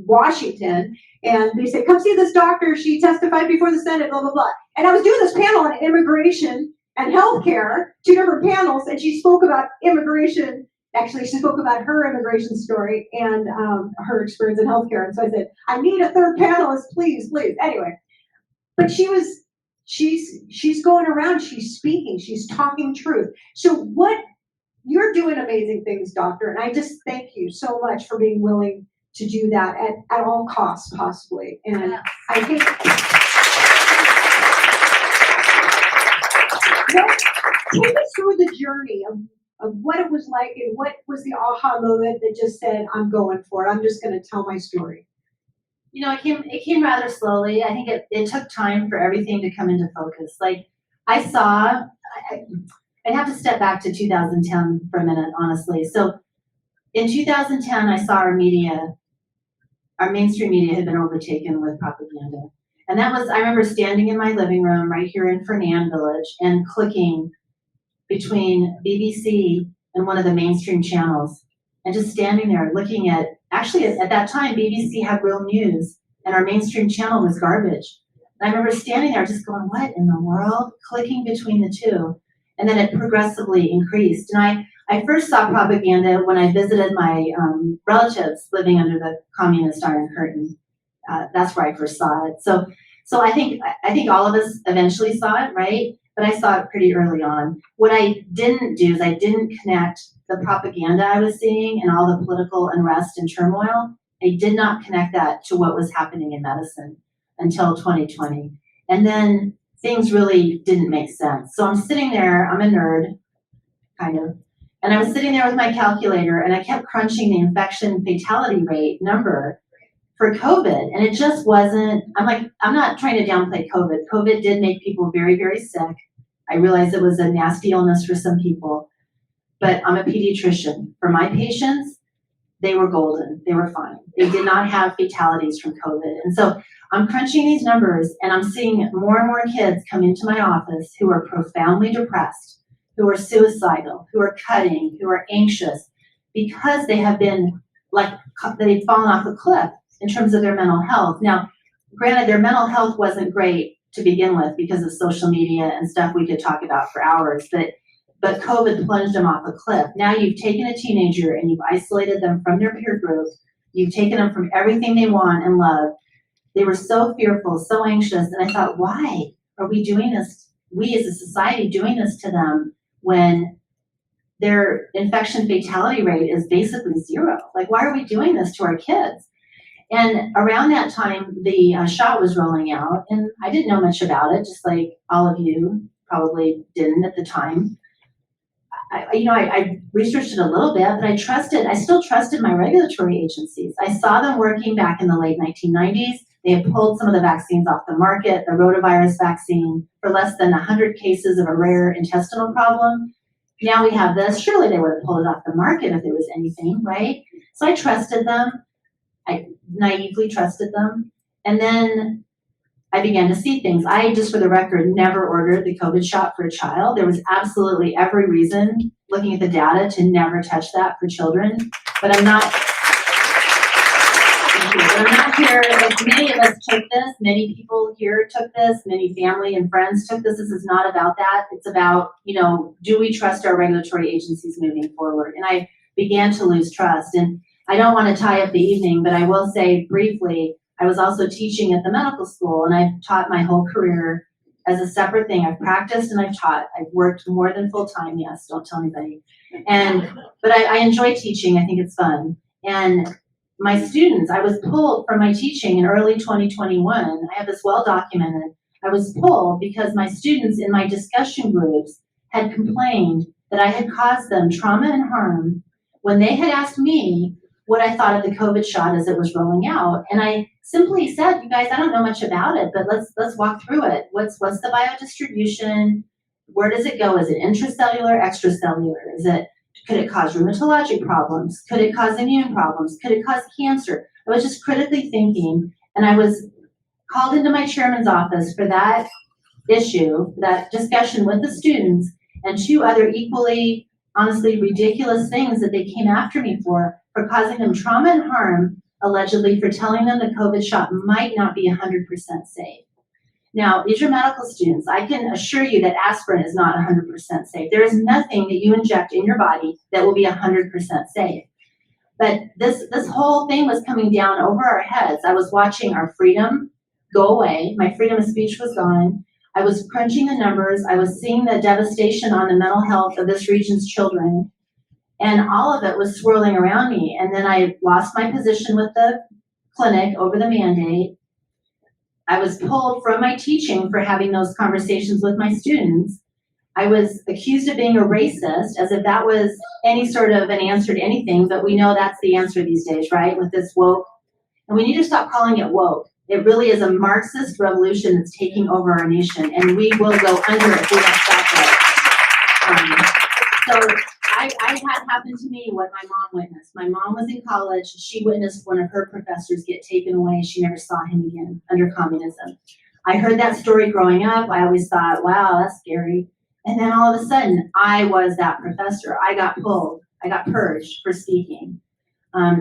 Washington. And they said, come see this doctor. She testified before the Senate, blah, blah, blah. And I was doing this panel on immigration and healthcare, 2 different panels, and she spoke about immigration. Actually, she spoke about her immigration story and her experience in healthcare. And so I said, I need a third panelist, please, please. Anyway, but she's going around, she's speaking, she's talking truth. So you're doing amazing things, doctor, and I just thank you so much for being willing to do that at all costs, possibly. And I think take us through the journey of what it was like and what was the aha moment that just said, I'm going for it. I'm just going to tell my story. You know, it came rather slowly. I think it took time for everything to come into focus. Like I'd have to step back to 2010 for a minute, honestly. So in 2010, I saw our mainstream media had been overtaken with propaganda. And I remember standing in my living room right here in Fernand Village and clicking between BBC and one of the mainstream channels and just standing there looking at, actually at that time, BBC had real news and our mainstream channel was garbage. And I remember standing there just going, what in the world? Clicking between the two. And then it progressively increased. And I first saw propaganda when I visited my relatives living under the communist Iron Curtain. That's where I first saw it. So I think all of us eventually saw it, right? But I saw it pretty early on. What I didn't do is I didn't connect the propaganda I was seeing and all the political unrest and turmoil. I did not connect that to what was happening in medicine until 2020. And then things really didn't make sense. So I'm sitting there, I'm a nerd, kind of, and I was sitting there with my calculator and I kept crunching the infection fatality rate number for COVID. And it just wasn't, I'm not trying to downplay COVID. COVID did make people very, very sick. I realized it was a nasty illness for some people, but I'm a pediatrician. For my patients, they were golden. They were fine. They did not have fatalities from COVID. And so I'm crunching these numbers and I'm seeing more and more kids come into my office who are profoundly depressed, who are suicidal, who are cutting, who are anxious because they have been they've fallen off a cliff in terms of their mental health. Now, granted, their mental health wasn't great to begin with because of social media and stuff we could talk about for hours, but COVID plunged them off a cliff. Now you've taken a teenager and you've isolated them from their peer group. You've taken them from everything they want and love. They were so fearful, so anxious. And I thought, why are we doing this? We as a society doing this to them when their infection fatality rate is basically zero. Like, why are we doing this to our kids? And around that time, the shot was rolling out, and I didn't know much about it, just like all of you probably didn't at the time. I researched it a little bit, but I still trusted my regulatory agencies. I saw them working back in the late 1990s. They had pulled some of the vaccines off the market, the rotavirus vaccine, for less than 100 cases of a rare intestinal problem. Now we have this. Surely they would have pulled it off the market if there was anything, right? So I trusted them. I naively trusted them. And then I began to see things. I, just for the record, never ordered the COVID shot for a child. There was absolutely every reason, looking at the data, to never touch that for children. But I'm not here. Like, many of us took this. Many people here took this. Many family and friends took this. This is not about that. It's about, do we trust our regulatory agencies moving forward? And I began to lose trust. And I don't want to tie up the evening, but I will say briefly, I was also teaching at the medical school, and I've taught my whole career as a separate thing. I've practiced and I've taught. I've worked more than full time. Yes, don't tell anybody. But I enjoy teaching. I think it's fun. And my students, I was pulled from my teaching in early 2021. I have this well documented. I was pulled because my students in my discussion groups had complained that I had caused them trauma and harm when they had asked me what I thought of the COVID shot as it was rolling out. And I simply said, you guys, I don't know much about it, but let's walk through it. What's the biodistribution? Where does it go? Is it intracellular, extracellular? Could it cause rheumatologic problems? Could it cause immune problems? Could it cause cancer? I was just critically thinking, and I was called into my chairman's office for that issue, that discussion with the students, and 2 other equally, honestly, ridiculous things that they came after me for causing them trauma and harm, allegedly for telling them the COVID shot might not be 100% safe. Now, these are medical students. I can assure you that aspirin is not 100% safe. There is nothing that you inject in your body that will be 100% safe. But this whole thing was coming down over our heads. I was watching our freedom go away. My freedom of speech was gone. I was crunching the numbers. I was seeing the devastation on the mental health of this region's children. And all of it was swirling around me. And then I lost my position with the clinic over the mandate. I was pulled from my teaching for having those conversations with my students. I was accused of being a racist, as if that was any sort of an answer to anything, but we know that's the answer these days, right? With this woke. And we need to stop calling it woke. It really is a Marxist revolution that's taking over our nation, and we will go under if we don't stop it. So I had happened to me what my mom witnessed. My mom was in college. She witnessed one of her professors get taken away. She never saw him again under communism. I heard that story growing up. I always thought, wow, that's scary. And then all of a sudden, I was that professor. I got pulled. I got purged for speaking.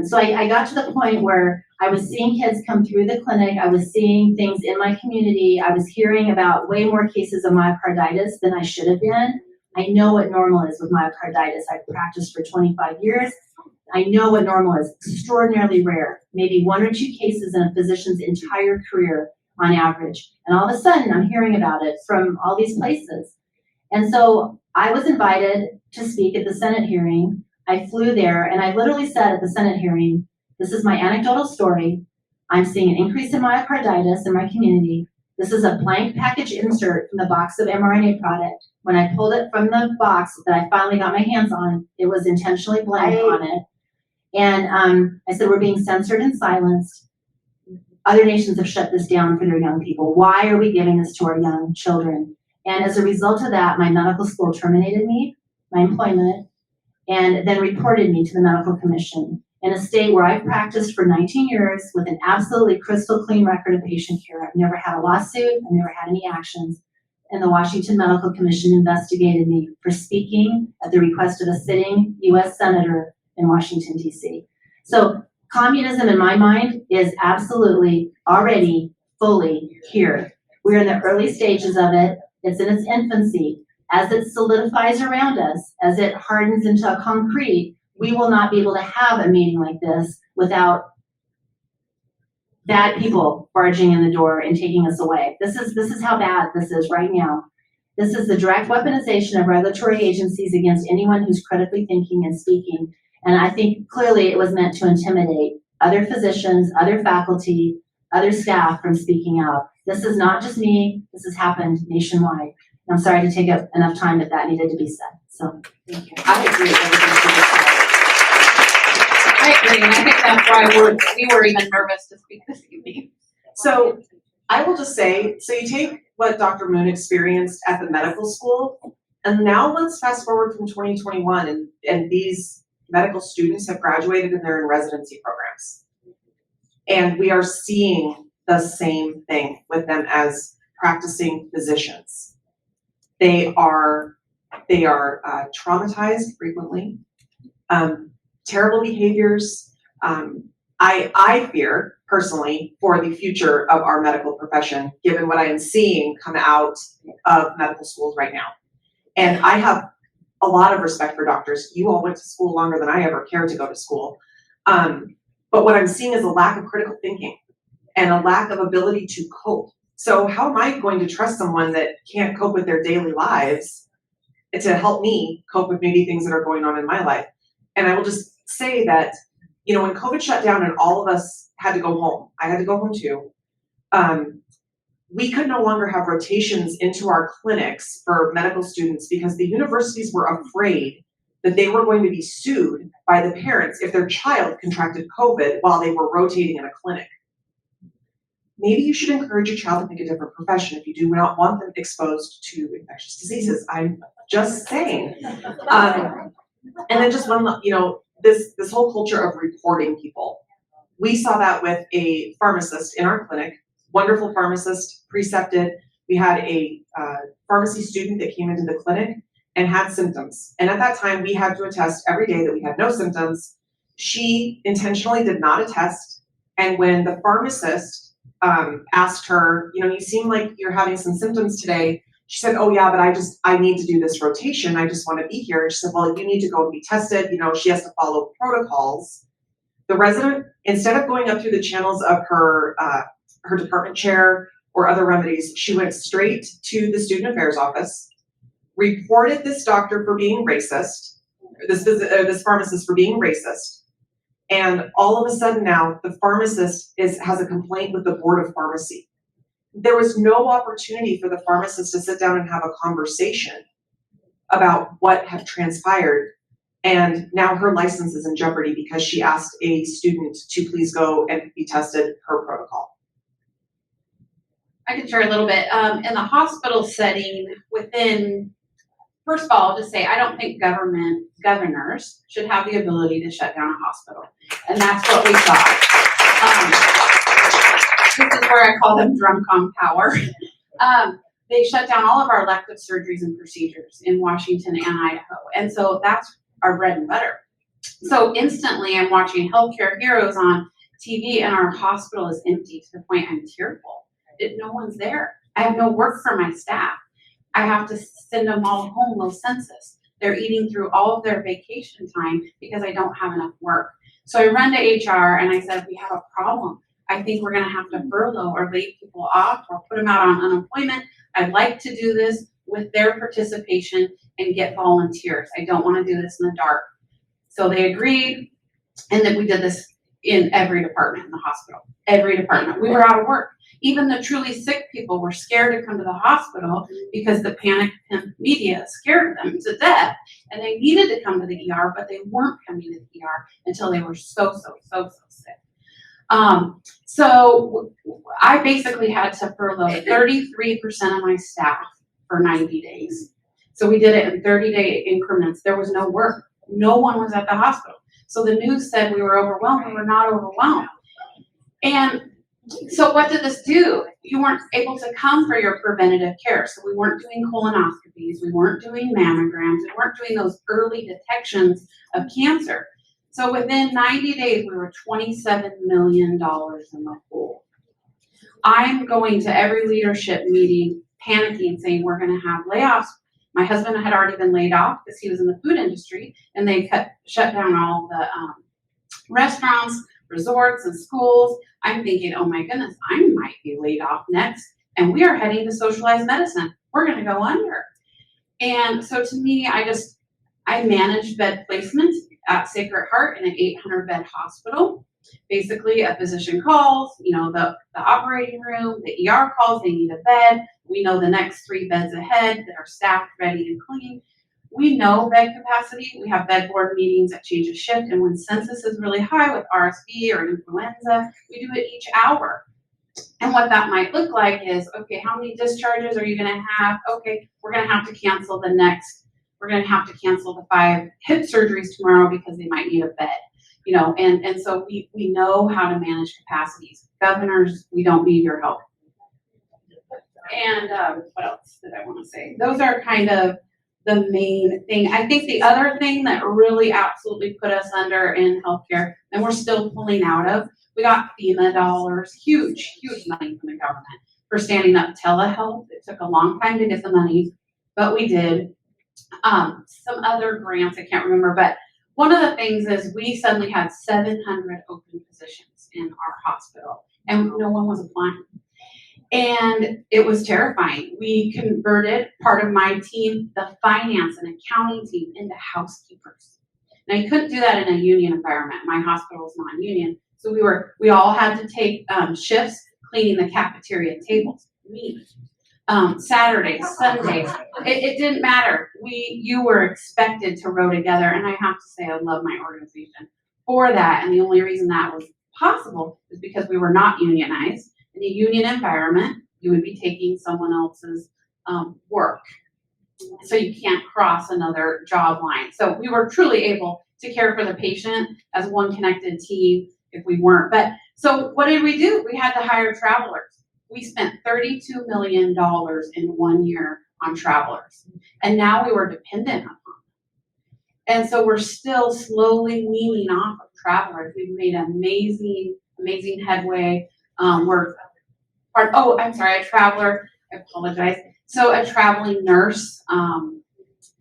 So I got to the point where I was seeing kids come through the clinic. I was seeing things in my community. I was hearing about way more cases of myocarditis than I should have been. I know what normal is with myocarditis. I've practiced for 25 years. I know what normal is. Extraordinarily rare. Maybe 1 or 2 cases in a physician's entire career on average. And all of a sudden, I'm hearing about it from all these places. And so I was invited to speak at the Senate hearing. I flew there, and I literally said at the Senate hearing, this is my anecdotal story. I'm seeing an increase in myocarditis in my community. This is a blank package insert from the box of mRNA product. When I pulled it from the box that I finally got my hands on, it was intentionally blank on it. And I said, we're being censored and silenced. Other nations have shut this down for their young people. Why are we giving this to our young children? And as a result of that, my medical school terminated me, my employment, and then reported me to the medical commission in a state where I've practiced for 19 years with an absolutely crystal clean record of patient care. I've never had a lawsuit. I've never had any actions. And the Washington Medical Commission investigated me for speaking at the request of a sitting U.S. Senator in Washington, D.C. So communism, in my mind, is absolutely already fully here. We're in the early stages of it. It's in its infancy. As it solidifies around us, as it hardens into a concrete, we will not be able to have a meeting like this without bad people barging in the door and taking us away. This is how bad this is right now. This is the direct weaponization of regulatory agencies against anyone who's critically thinking and speaking. And I think clearly it was meant to intimidate other physicians, other faculty, other staff from speaking out. This is not just me. This has happened nationwide. I'm sorry to take up enough time, but that needed to be said. So thank you. I agree with everything she just said. I agree, and I think that's why we were even nervous to speak this evening. So I will just say, so you take what Dr. Moon experienced at the medical school, and now let's fast forward from 2021, and these medical students have graduated and they're in residency programs. And we are seeing the same thing with them as practicing physicians. They are traumatized frequently, terrible behaviors. I fear personally for the future of our medical profession, given what I am seeing come out of medical schools right now. And I have a lot of respect for doctors. You all went to school longer than I ever cared to go to school. But what I'm seeing is a lack of critical thinking and a lack of ability to cope. So how am I going to trust someone that can't cope with their daily lives to help me cope with maybe things that are going on in my life? And I will just say that, you know, when COVID shut down and all of us had to go home, I had to go home too, we could no longer have rotations into our clinics for medical students because the universities were afraid that they were going to be sued by the parents if their child contracted COVID while they were rotating in a clinic. Maybe you should encourage your child to pick a different profession if you do not want them exposed to infectious diseases. I'm just saying. And then just one, you know, this whole culture of reporting people. We saw that with a pharmacist in our clinic, wonderful pharmacist, precepted. We had a pharmacy student that came into the clinic and had symptoms. And at that time, we had to attest every day that we had no symptoms. She intentionally did not attest. And when the pharmacist asked her, you know, you seem like you're having some symptoms today, she said, oh yeah, but I need to do this rotation. I just want to be here. And she said, well, you need to go and be tested. You know, she has to follow protocols. The resident, instead of going up through the channels of her department chair or other remedies, she went straight to the student affairs office, reported this doctor for being racist, this pharmacist for being racist, and all of a sudden now the pharmacist has a complaint with the board of pharmacy. There was no opportunity for the pharmacist to sit down and have a conversation about what had transpired. And now her license is in jeopardy because she asked a student to please go and be tested per protocol. I can share a little bit. In the hospital setting, first of all, I'll just say I don't think governors should have the ability to shut down a hospital. And that's what we saw. This is where I call them drunk on power. They shut down all of our elective surgeries and procedures in Washington and Idaho. And so that's our bread and butter. So instantly I'm watching Healthcare Heroes on TV and our hospital is empty to the point I'm tearful. No one's there. I have no work for my staff. I have to send them all home low census. They're eating through all of their vacation time because I don't have enough work. So I run to HR and I said, we have a problem. I think we're going to have to furlough or lay people off or put them out on unemployment. I'd like to do this with their participation and get volunteers. I don't want to do this in the dark. So they agreed, and then we did this in every department in the hospital. Every department. We were out of work. Even the truly sick people were scared to come to the hospital because the panic media scared them to death, and they needed to come to the ER, but they weren't coming to the ER until they were so sick. So I basically had to furlough 33% of my staff for 90 days. So we did it in 30-day increments. There was no work. No one was at the hospital. So the news said we were overwhelmed. We were not overwhelmed. And so what did this do? You weren't able to come for your preventative care. So we weren't doing colonoscopies. We weren't doing mammograms. We weren't doing those early detections of cancer. So within 90 days, we were $27 million in the hole. I'm going to every leadership meeting panicking, saying we're going to have layoffs. My husband had already been laid off because he was in the food industry, and they shut down all the restaurants, resorts, and schools. I'm thinking, oh my goodness, I might be laid off next, and we are heading to socialized medicine. We're going to go under. And so to me, I managed bed placement at Sacred Heart in an 800-bed hospital. Basically, a physician calls, the operating room, the ER calls, they need a bed. We know the next 3 beds ahead that are staffed, ready, and clean. We know bed capacity. We have bed board meetings that change a shift. And when census is really high with RSV or influenza, we do it each hour. And what that might look like is, okay, how many discharges are you going to have? Okay, we're going to have to cancel we're going to have to cancel the 5 hip surgeries tomorrow because they might need a bed. And so we know how to manage capacities. Governors, we don't need your help. And what else did I want to say? Those are kind of the main thing. I think the other thing that really absolutely put us under in healthcare, and we're still pulling out of, we got FEMA dollars, huge money from the government for standing up telehealth. It took a long time to get the money, but we did. Some other grants, I can't remember, but one of the things is we suddenly had 700 open positions in our hospital, and no one was applying. And it was terrifying. We converted part of my team, the finance and accounting team, into housekeepers. Now you couldn't do that in a union environment. My hospital is non-union. So we all had to take shifts cleaning the cafeteria tables. Saturdays, Sundays, it didn't matter. You were expected to row together. And I have to say, I love my organization for that. And the only reason that was possible is because we were not unionized. In a union environment, you would be taking someone else's work. So you can't cross another job line. So we were truly able to care for the patient as one connected team if we weren't. But so what did we do? We had to hire travelers. We spent $32 million in 1 year on travelers. And now we were dependent on them. And so we're still slowly weaning off of travelers. We've made amazing headway. I'm sorry, a traveler, I apologize. So a traveling nurse,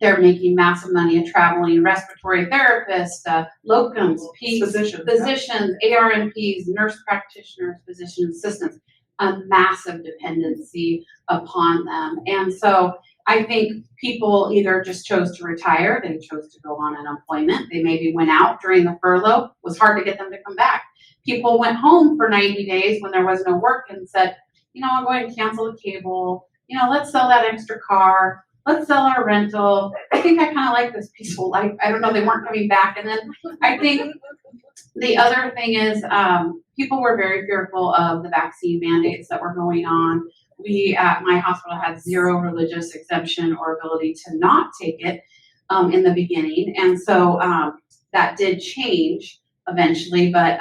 they're making massive money. A traveling respiratory therapist, locums, physicians, ARNPs, nurse practitioners, physician assistants, a massive dependency upon them. And so I think people either just chose to retire, they chose to go on unemployment, they maybe went out during the furlough, it was hard to get them to come back. People went home for 90 days when there was no work and said, I'm going to cancel the cable, let's sell that extra car, let's sell our rental. I think I kind of like this peaceful life. I don't know, they weren't coming back. And then I think the other thing is people were very fearful of the vaccine mandates that were going on. We at my hospital had zero religious exemption or ability to not take it in the beginning. And so that did change eventually, but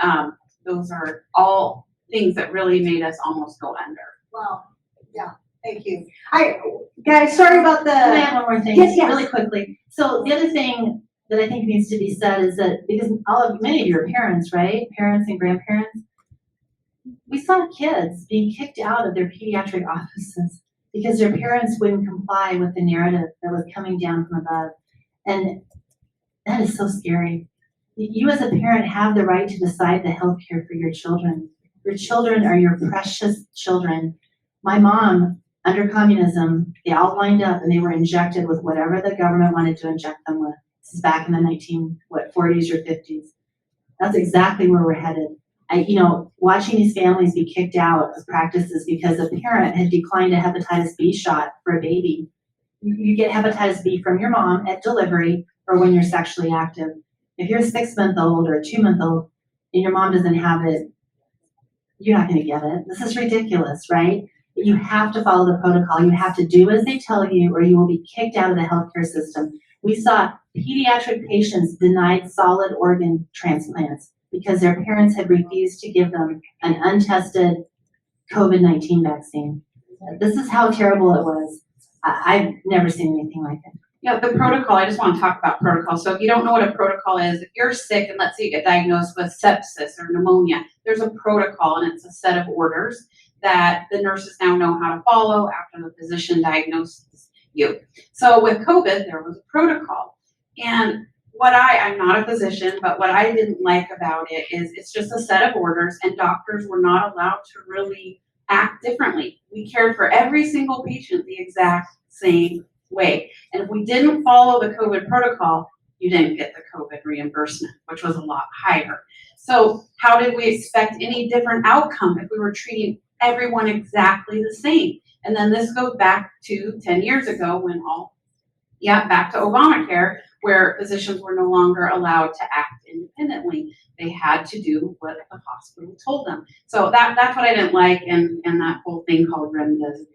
those are all things that really made us almost go under. Wow. Yeah. Thank you. Guys, sorry about the. Can I add one more thing? Yes. Really quickly. So the other thing that I think needs to be said is that because many of you are parents, right? Parents and grandparents. We saw kids being kicked out of their pediatric offices because their parents wouldn't comply with the narrative that was coming down from above. And that is so scary. You as a parent have the right to decide the health care for your children. Your children are your precious children. My mom, under communism, they all lined up and they were injected with whatever the government wanted to inject them with. This is back in the 40s or 50s. That's exactly where we're headed. Watching these families be kicked out of practices because a parent had declined a hepatitis B shot for a baby. You get hepatitis B from your mom at delivery or when you're sexually active. If you're a 6-month-old or a 2-month-old and your mom doesn't have it, you're not going to get it. This is ridiculous, right? You have to follow the protocol. You have to do as they tell you or you will be kicked out of the healthcare system. We saw pediatric patients denied solid organ transplants because their parents had refused to give them an untested COVID-19 vaccine. This is how terrible it was. I've never seen anything like it. Yeah, the protocol, I just want to talk about protocol. So if you don't know what a protocol is, if you're sick and let's say you get diagnosed with sepsis or pneumonia, there's a protocol and it's a set of orders that the nurses now know how to follow after the physician diagnoses you. So with COVID, there was a protocol. And I'm not a physician, but what I didn't like about it is it's just a set of orders and doctors were not allowed to really act differently. We cared for every single patient the exact same way. And if we didn't follow the COVID protocol, you didn't get the COVID reimbursement, which was a lot higher. So how did we expect any different outcome if we were treating everyone exactly the same? And then this goes back to 10 years ago when back to Obamacare, where physicians were no longer allowed to act independently. They had to do what the hospital told them. So that's what I didn't like, and that whole thing called remdesivir.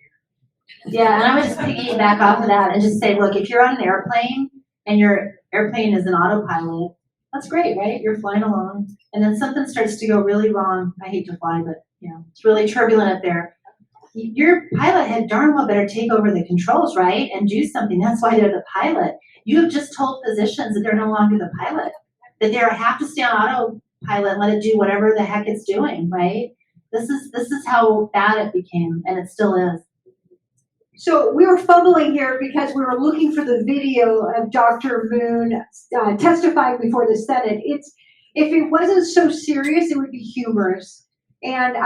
Yeah, and I would just piggyback off of that and just say, look, if you're on an airplane and your airplane is an autopilot, that's great, right? You're flying along, and then something starts to go really wrong. I hate to fly, but it's really turbulent up there. Your pilot had darn well better take over the controls, right, and do something. That's why they're the pilot. You have just told physicians that they're no longer the pilot, that they have to stay on autopilot and let it do whatever the heck it's doing, right? This is how bad it became, and it still is. So we were fumbling here because we were looking for the video of Dr. Moon testifying before the Senate. If it wasn't so serious, it would be humorous. And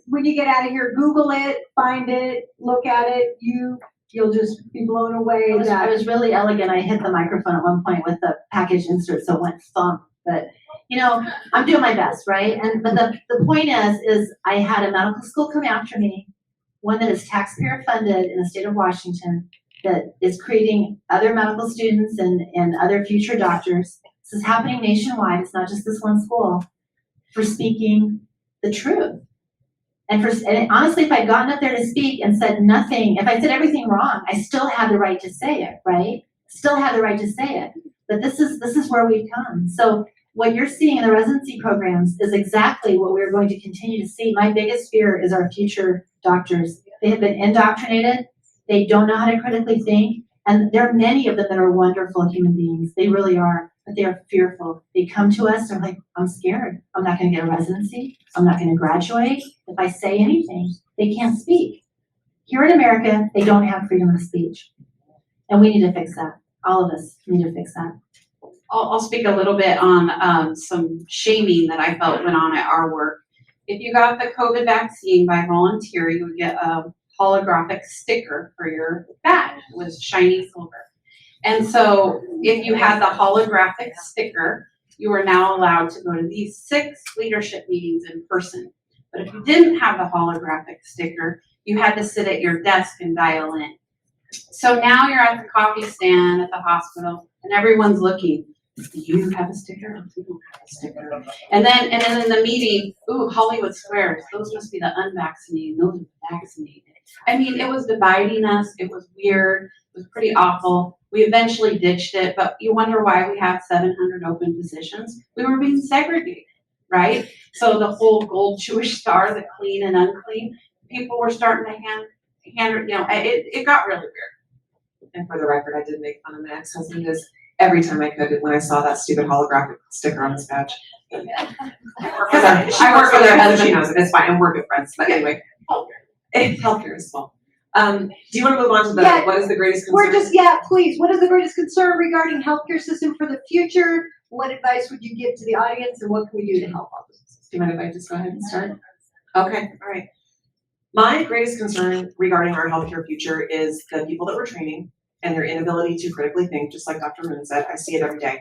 when you get out of here, Google it, find it, look at it. You'll just be blown away. I was really elegant. I hit the microphone at one point with the package insert, so it went thump. But I'm doing my best, right? But the point is I had a medical school come after me, one that is taxpayer funded in the state of Washington, that is creating other medical students and other future doctors. This is happening nationwide. It's not just this one school, for speaking the truth. And honestly, if I'd gotten up there to speak and said nothing, if I said everything wrong, I still had the right to say it, right? Still had the right to say it. But this is where we've come. So what you're seeing in the residency programs is exactly what we're going to continue to see. My biggest fear is our future doctors. They have been indoctrinated. They don't know how to critically think. And there are many of them that are wonderful human beings. They really are, but they are fearful. They come to us, they're like, I'm scared. I'm not going to get a residency. I'm not going to graduate. If I say anything, they can't speak. Here in America, they don't have freedom of speech. And we need to fix that. All of us need to fix that. I'll speak a little bit on some shaming that I felt went on at our work. If you got the COVID vaccine by volunteer, you would get a holographic sticker for your badge. It was shiny silver. And so if you had the holographic sticker, you are now allowed to go to these 6 leadership meetings in person. But if you didn't have the holographic sticker, you had to sit at your desk and dial in. So now you're at the coffee stand at the hospital and everyone's looking. Do you have a sticker? You don't have a sticker. And then in the meeting, ooh, Hollywood Squares, those must be the unvaccinated, those are the vaccinated. I mean, it was dividing us. It was weird. It was pretty awful. We eventually ditched it, but you wonder why we have 700 open positions. We were being segregated, right? So the whole gold Jewish star, the clean and unclean, people were starting to hand, it got really weird. And for the record, I did make fun of my ex-husband every time I could when I saw that stupid holographic sticker on his badge. I work for their husband, she knows it, it's fine, and we're good friends, but anyway. Healthcare as well. Do you want to move on to what is the greatest concern? Please, what is the greatest concern regarding healthcare system for the future? What advice would you give to the audience, and what can we do to help all this? Do you mind if I just go ahead and start? Okay, all right. My greatest concern regarding our healthcare future is the people that we're training and their inability to critically think, just like Dr. Moon said. I see it every day.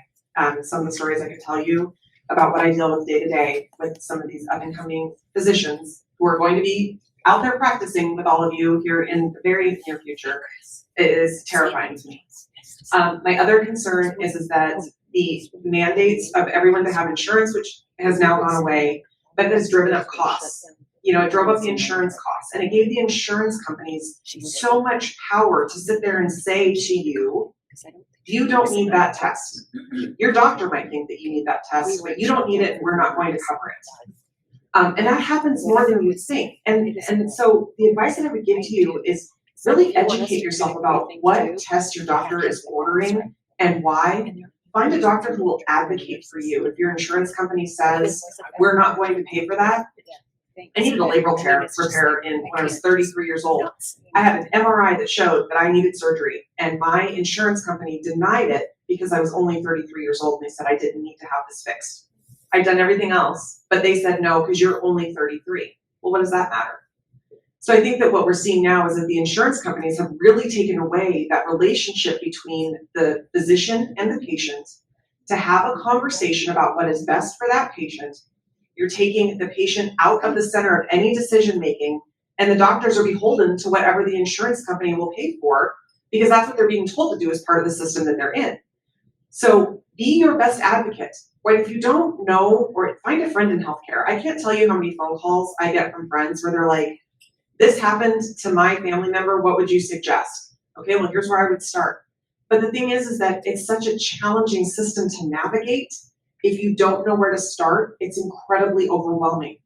Some of the stories I could tell you about what I deal with day to day with some of these up and coming physicians who are going to be out there practicing with all of you here in the very near future. It is terrifying to me. My other concern is that the mandates of everyone to have insurance, which has now gone away, but has driven up costs. It drove up the insurance costs, and it gave the insurance companies so much power to sit there and say to you, you don't need that test. Your doctor might think that you need that test, but you don't need it, and we're not going to cover it. And that happens more than you think. And so the advice that I would give to you is really educate yourself about what tests your doctor is ordering and why. Find a doctor who will advocate for you. If your insurance company says, we're not going to pay for that. I needed a labral tear repair when I was 33 years old. I had an MRI that showed that I needed surgery, and my insurance company denied it because I was only 33 years old, and they said I didn't need to have this fixed. I'd done everything else, but they said no, because you're only 33. Well, what does that matter? So I think that what we're seeing now is that the insurance companies have really taken away that relationship between the physician and the patient to have a conversation about what is best for that patient. You're taking the patient out of the center of any decision making, and the doctors are beholden to whatever the insurance company will pay for, because that's what they're being told to do as part of the system that they're in. So be your best advocate. Right? If you don't know, or find a friend in healthcare. I can't tell you how many phone calls I get from friends where they're like, this happened to my family member, what would you suggest? Okay, well, here's where I would start. But the thing is that it's such a challenging system to navigate. If you don't know where to start, it's incredibly overwhelming.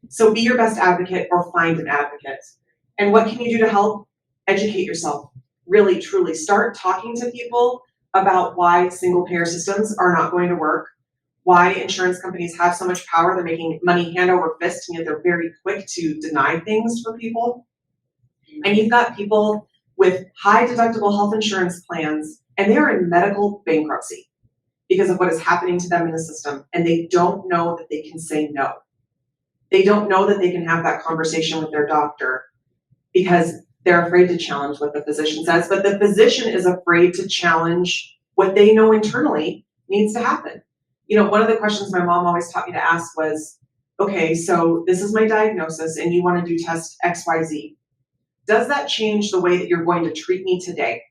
So be your best advocate or find an advocate. And what can you do to help? Educate yourself. Really, truly start talking to people about why single payer systems are not going to work, why insurance companies have so much power, they're making money hand over fist, and yet they're very quick to deny things for people. And you've got people with high deductible health insurance plans, and they are in medical bankruptcy because of what is happening to them in the system, and they don't know that they can say no. They don't know that they can have that conversation with their doctor because they're afraid to challenge what the physician says, but the physician is afraid to challenge what they know internally needs to happen. One of the questions my mom always taught me to ask was, okay, so this is my diagnosis and you want to do test XYZ. Does that change the way that you're going to treat me today?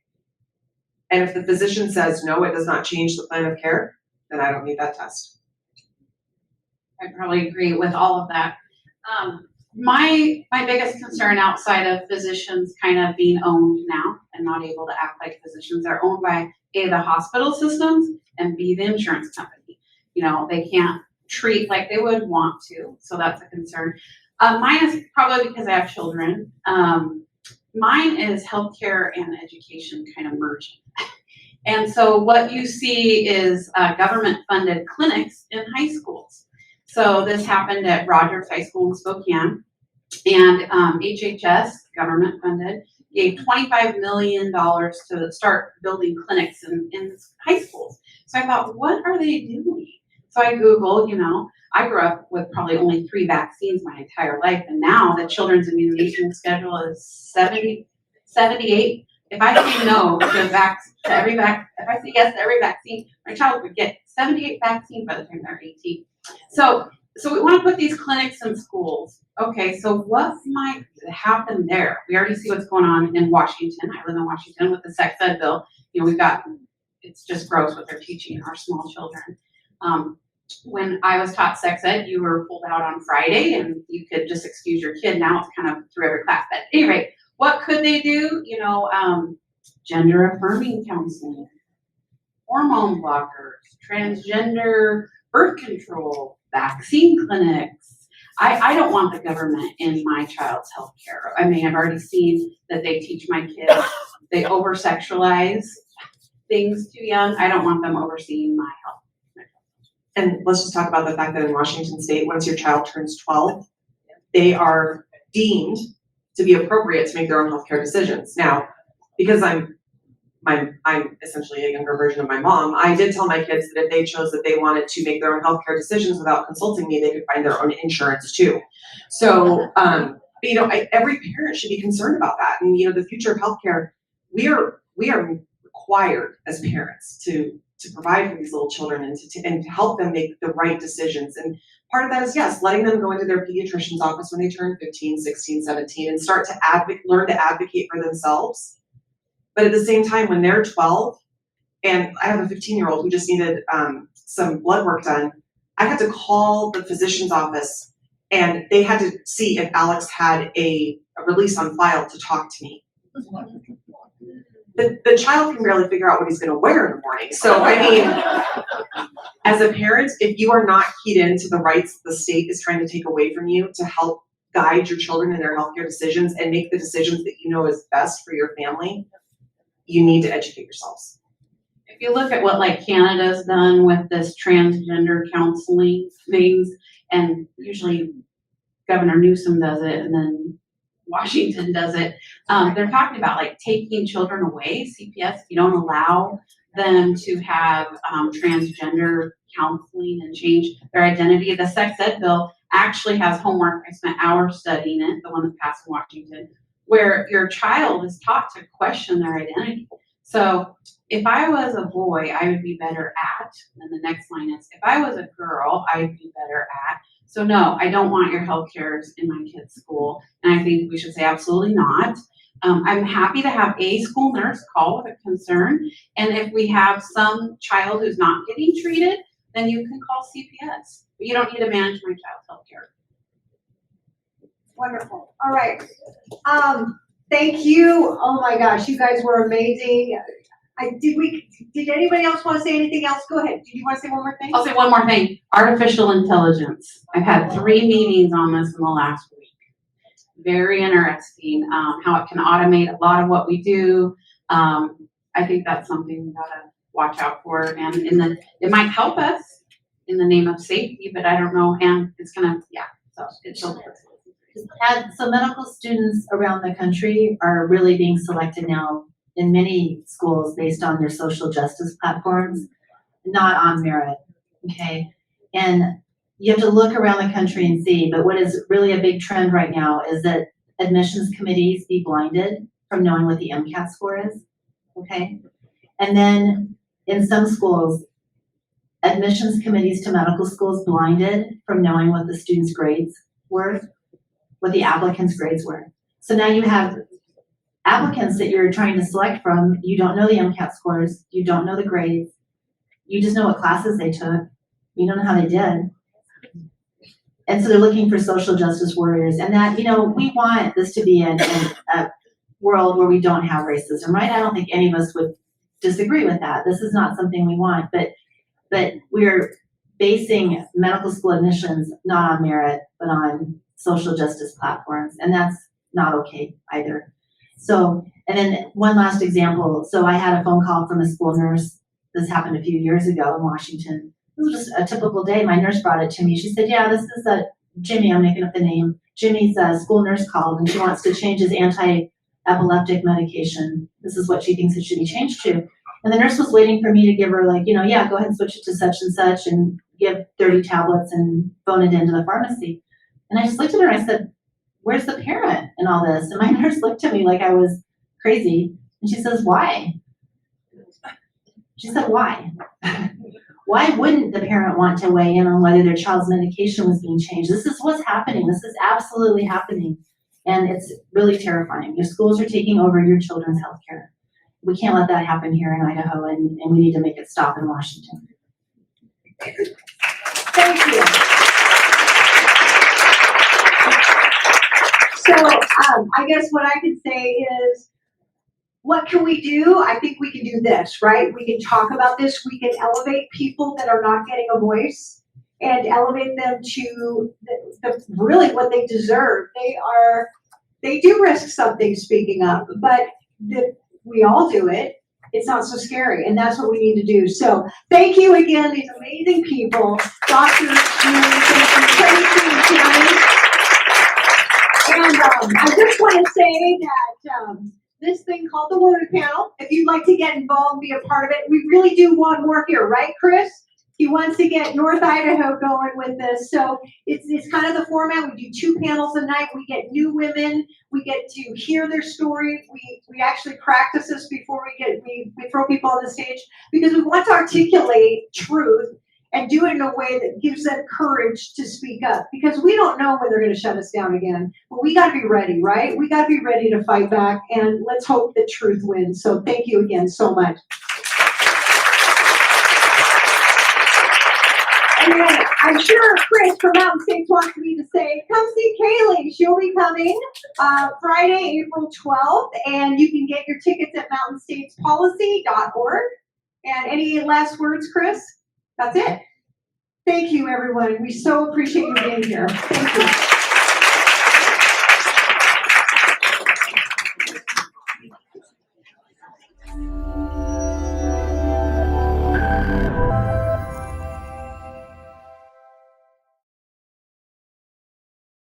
And if the physician says, no, it does not change the plan of care, then I don't need that test. I probably agree with all of that. My biggest concern outside of physicians kind of being owned now and not able to act like physicians, they're owned by A, the hospital systems, and B, the insurance company. they can't treat like they would want to. So that's a concern. Mine is probably because I have children. Mine is healthcare and education kind of merging. And so what you see is government-funded clinics in high schools. So this happened at Rogers High School in Spokane, and HHS, government-funded, gave $25 million to start building clinics in high schools. So I thought, what are they doing? So I Googled, I grew up with probably only 3 vaccines my entire life, and now the children's immunization schedule is 78. If I say no to if I say yes to every vaccine, my child would get 78 vaccines by the time they're 18. So we want to put these clinics in schools. Okay, so what might happen there? We already see what's going on in Washington. I live in Washington with the sex ed bill. It's just gross what they're teaching our small children. When I was taught sex ed, you were pulled out on Friday and you could just excuse your kid. Now it's kind of through every class. But at any rate, what could they do? Gender affirming counseling, hormone blockers, transgender birth control, vaccine clinics. I don't want the government in my child's health care. I mean, I've already seen that they teach my kids, they over-sexualize things too young. I don't want them overseeing my health. And let's just talk about the fact that in Washington State, once your child turns 12, they are deemed to be appropriate to make their own healthcare decisions. Now, because I'm essentially a younger version of my mom, I did tell my kids that if they chose that they wanted to make their own healthcare decisions without consulting me, they could find their own insurance too. So, every parent should be concerned about that. And, the future of healthcare, we are required as parents to provide for these little children and to help them make the right decisions. And part of that is, yes, letting them go into their pediatrician's office when they turn 15, 16, 17 and start to learn to advocate for themselves. But at the same time, when they're 12, and I have a 15-year-old who just needed some blood work done, I had to call the physician's office and they had to see if Alex had a release on file to talk to me. The child can barely figure out what he's going to wear in the morning. So, as a parent, if you are not keyed into the rights the state is trying to take away from you to help guide your children in their healthcare decisions and make the decisions that you know is best for your family, you need to educate yourselves. If you look at what Canada's done with this transgender counseling things, and usually Governor Newsom does it, and then Washington does it. They're talking about taking children away, CPS, if you don't allow them to have transgender counseling and change their identity. The sex ed bill actually has homework. I spent hours studying it, the one that passed in Washington, where your child is taught to question their identity. So if I was a boy, I would be better at, and the next line is, if I was a girl, I'd be better at. So no, I don't want your health cares in my kid's school. And I think we should say absolutely not. I'm happy to have a school nurse call with a concern. And if we have some child who's not getting treated, then you can call CPS. But you don't need to manage my child's health care. Wonderful. All right. Thank you. Oh my gosh, you guys were amazing. Did anybody else want to say anything else? Go ahead. Did you want to say one more thing? I'll say one more thing. Artificial intelligence. I've had 3 meetings on this in the last week. Very interesting how it can automate a lot of what we do. I think that's something we gotta watch out for. And it might help us in the name of safety, but I don't know. And it's gonna, so it's so So medical students around the country are really being selected now in many schools based on their social justice platforms, not on merit, okay? And you have to look around the country and see, but what is really a big trend right now is that admissions committees be blinded from knowing what the MCAT score is, okay? And then in some schools, admissions committees to medical schools blinded from knowing what the students' grades were, what the applicants' grades were. So now you have applicants that you're trying to select from, you don't know the MCAT scores, you don't know the grades, you just know what classes they took, you don't know how they did. And so they're looking for social justice warriors, and that, we want this to be a world where we don't have racism, right? I don't think any of us would disagree with that. This is not something we want, but we're basing medical school admissions not on merit, but on social justice platforms. And that's not okay either. So, and then one last example. So I had a phone call from a school nurse. This happened a few years ago in Washington. It was just a typical day. My nurse brought it to me. She said, yeah, this is Jimmy, I'm making up the name. Jimmy's school nurse called and she wants to change his anti-epileptic medication. This is what she thinks it should be changed to. And the nurse was waiting for me to give her yeah, go ahead and switch it to such and such and give 30 tablets and phone it into the pharmacy. And I just looked at her and I said, where's the parent in all this? And my nurse looked at me like I was crazy. And she says, why? She said, why? Why wouldn't the parent want to weigh in on whether their child's medication was being changed? This is what's happening. This is absolutely happening. And it's really terrifying. Your schools are taking over your children's health care. We can't let that happen here in Idaho, and we need to make it stop in Washington. Thank you. So I guess what I could say is, what can we do? I think we can do this, right? We can talk about this. We can elevate people that are not getting a voice and elevate them to really what they deserve. They do risk something speaking up, but we all do it. It's not so scary, and that's what we need to do. So thank you again, these amazing people, Dr. Tracy and Tammy. And I just want to say that this thing called the Word Panel, if you'd like to get involved and be a part of it, we really do want more here, right, Chris? He wants to get North Idaho going with this. So it's kind of the format. We do 2 panels a night. We get new women. We get to hear their story. We actually practice this before we throw people on the stage, because we want to articulate truth and do it in a way that gives them courage to speak up, because we don't know when they're going to shut us down again. But we got to be ready, right? We got to be ready to fight back, and let's hope that truth wins. So thank you again so much. And then I'm sure Chris from Mountain States wants me to say, come see Kaylee. She'll be coming Friday, April 12th, and you can get your tickets at mountainstatespolicy.org. And any last words, Chris? That's it. Thank you, everyone. We so appreciate you being here. Thank you.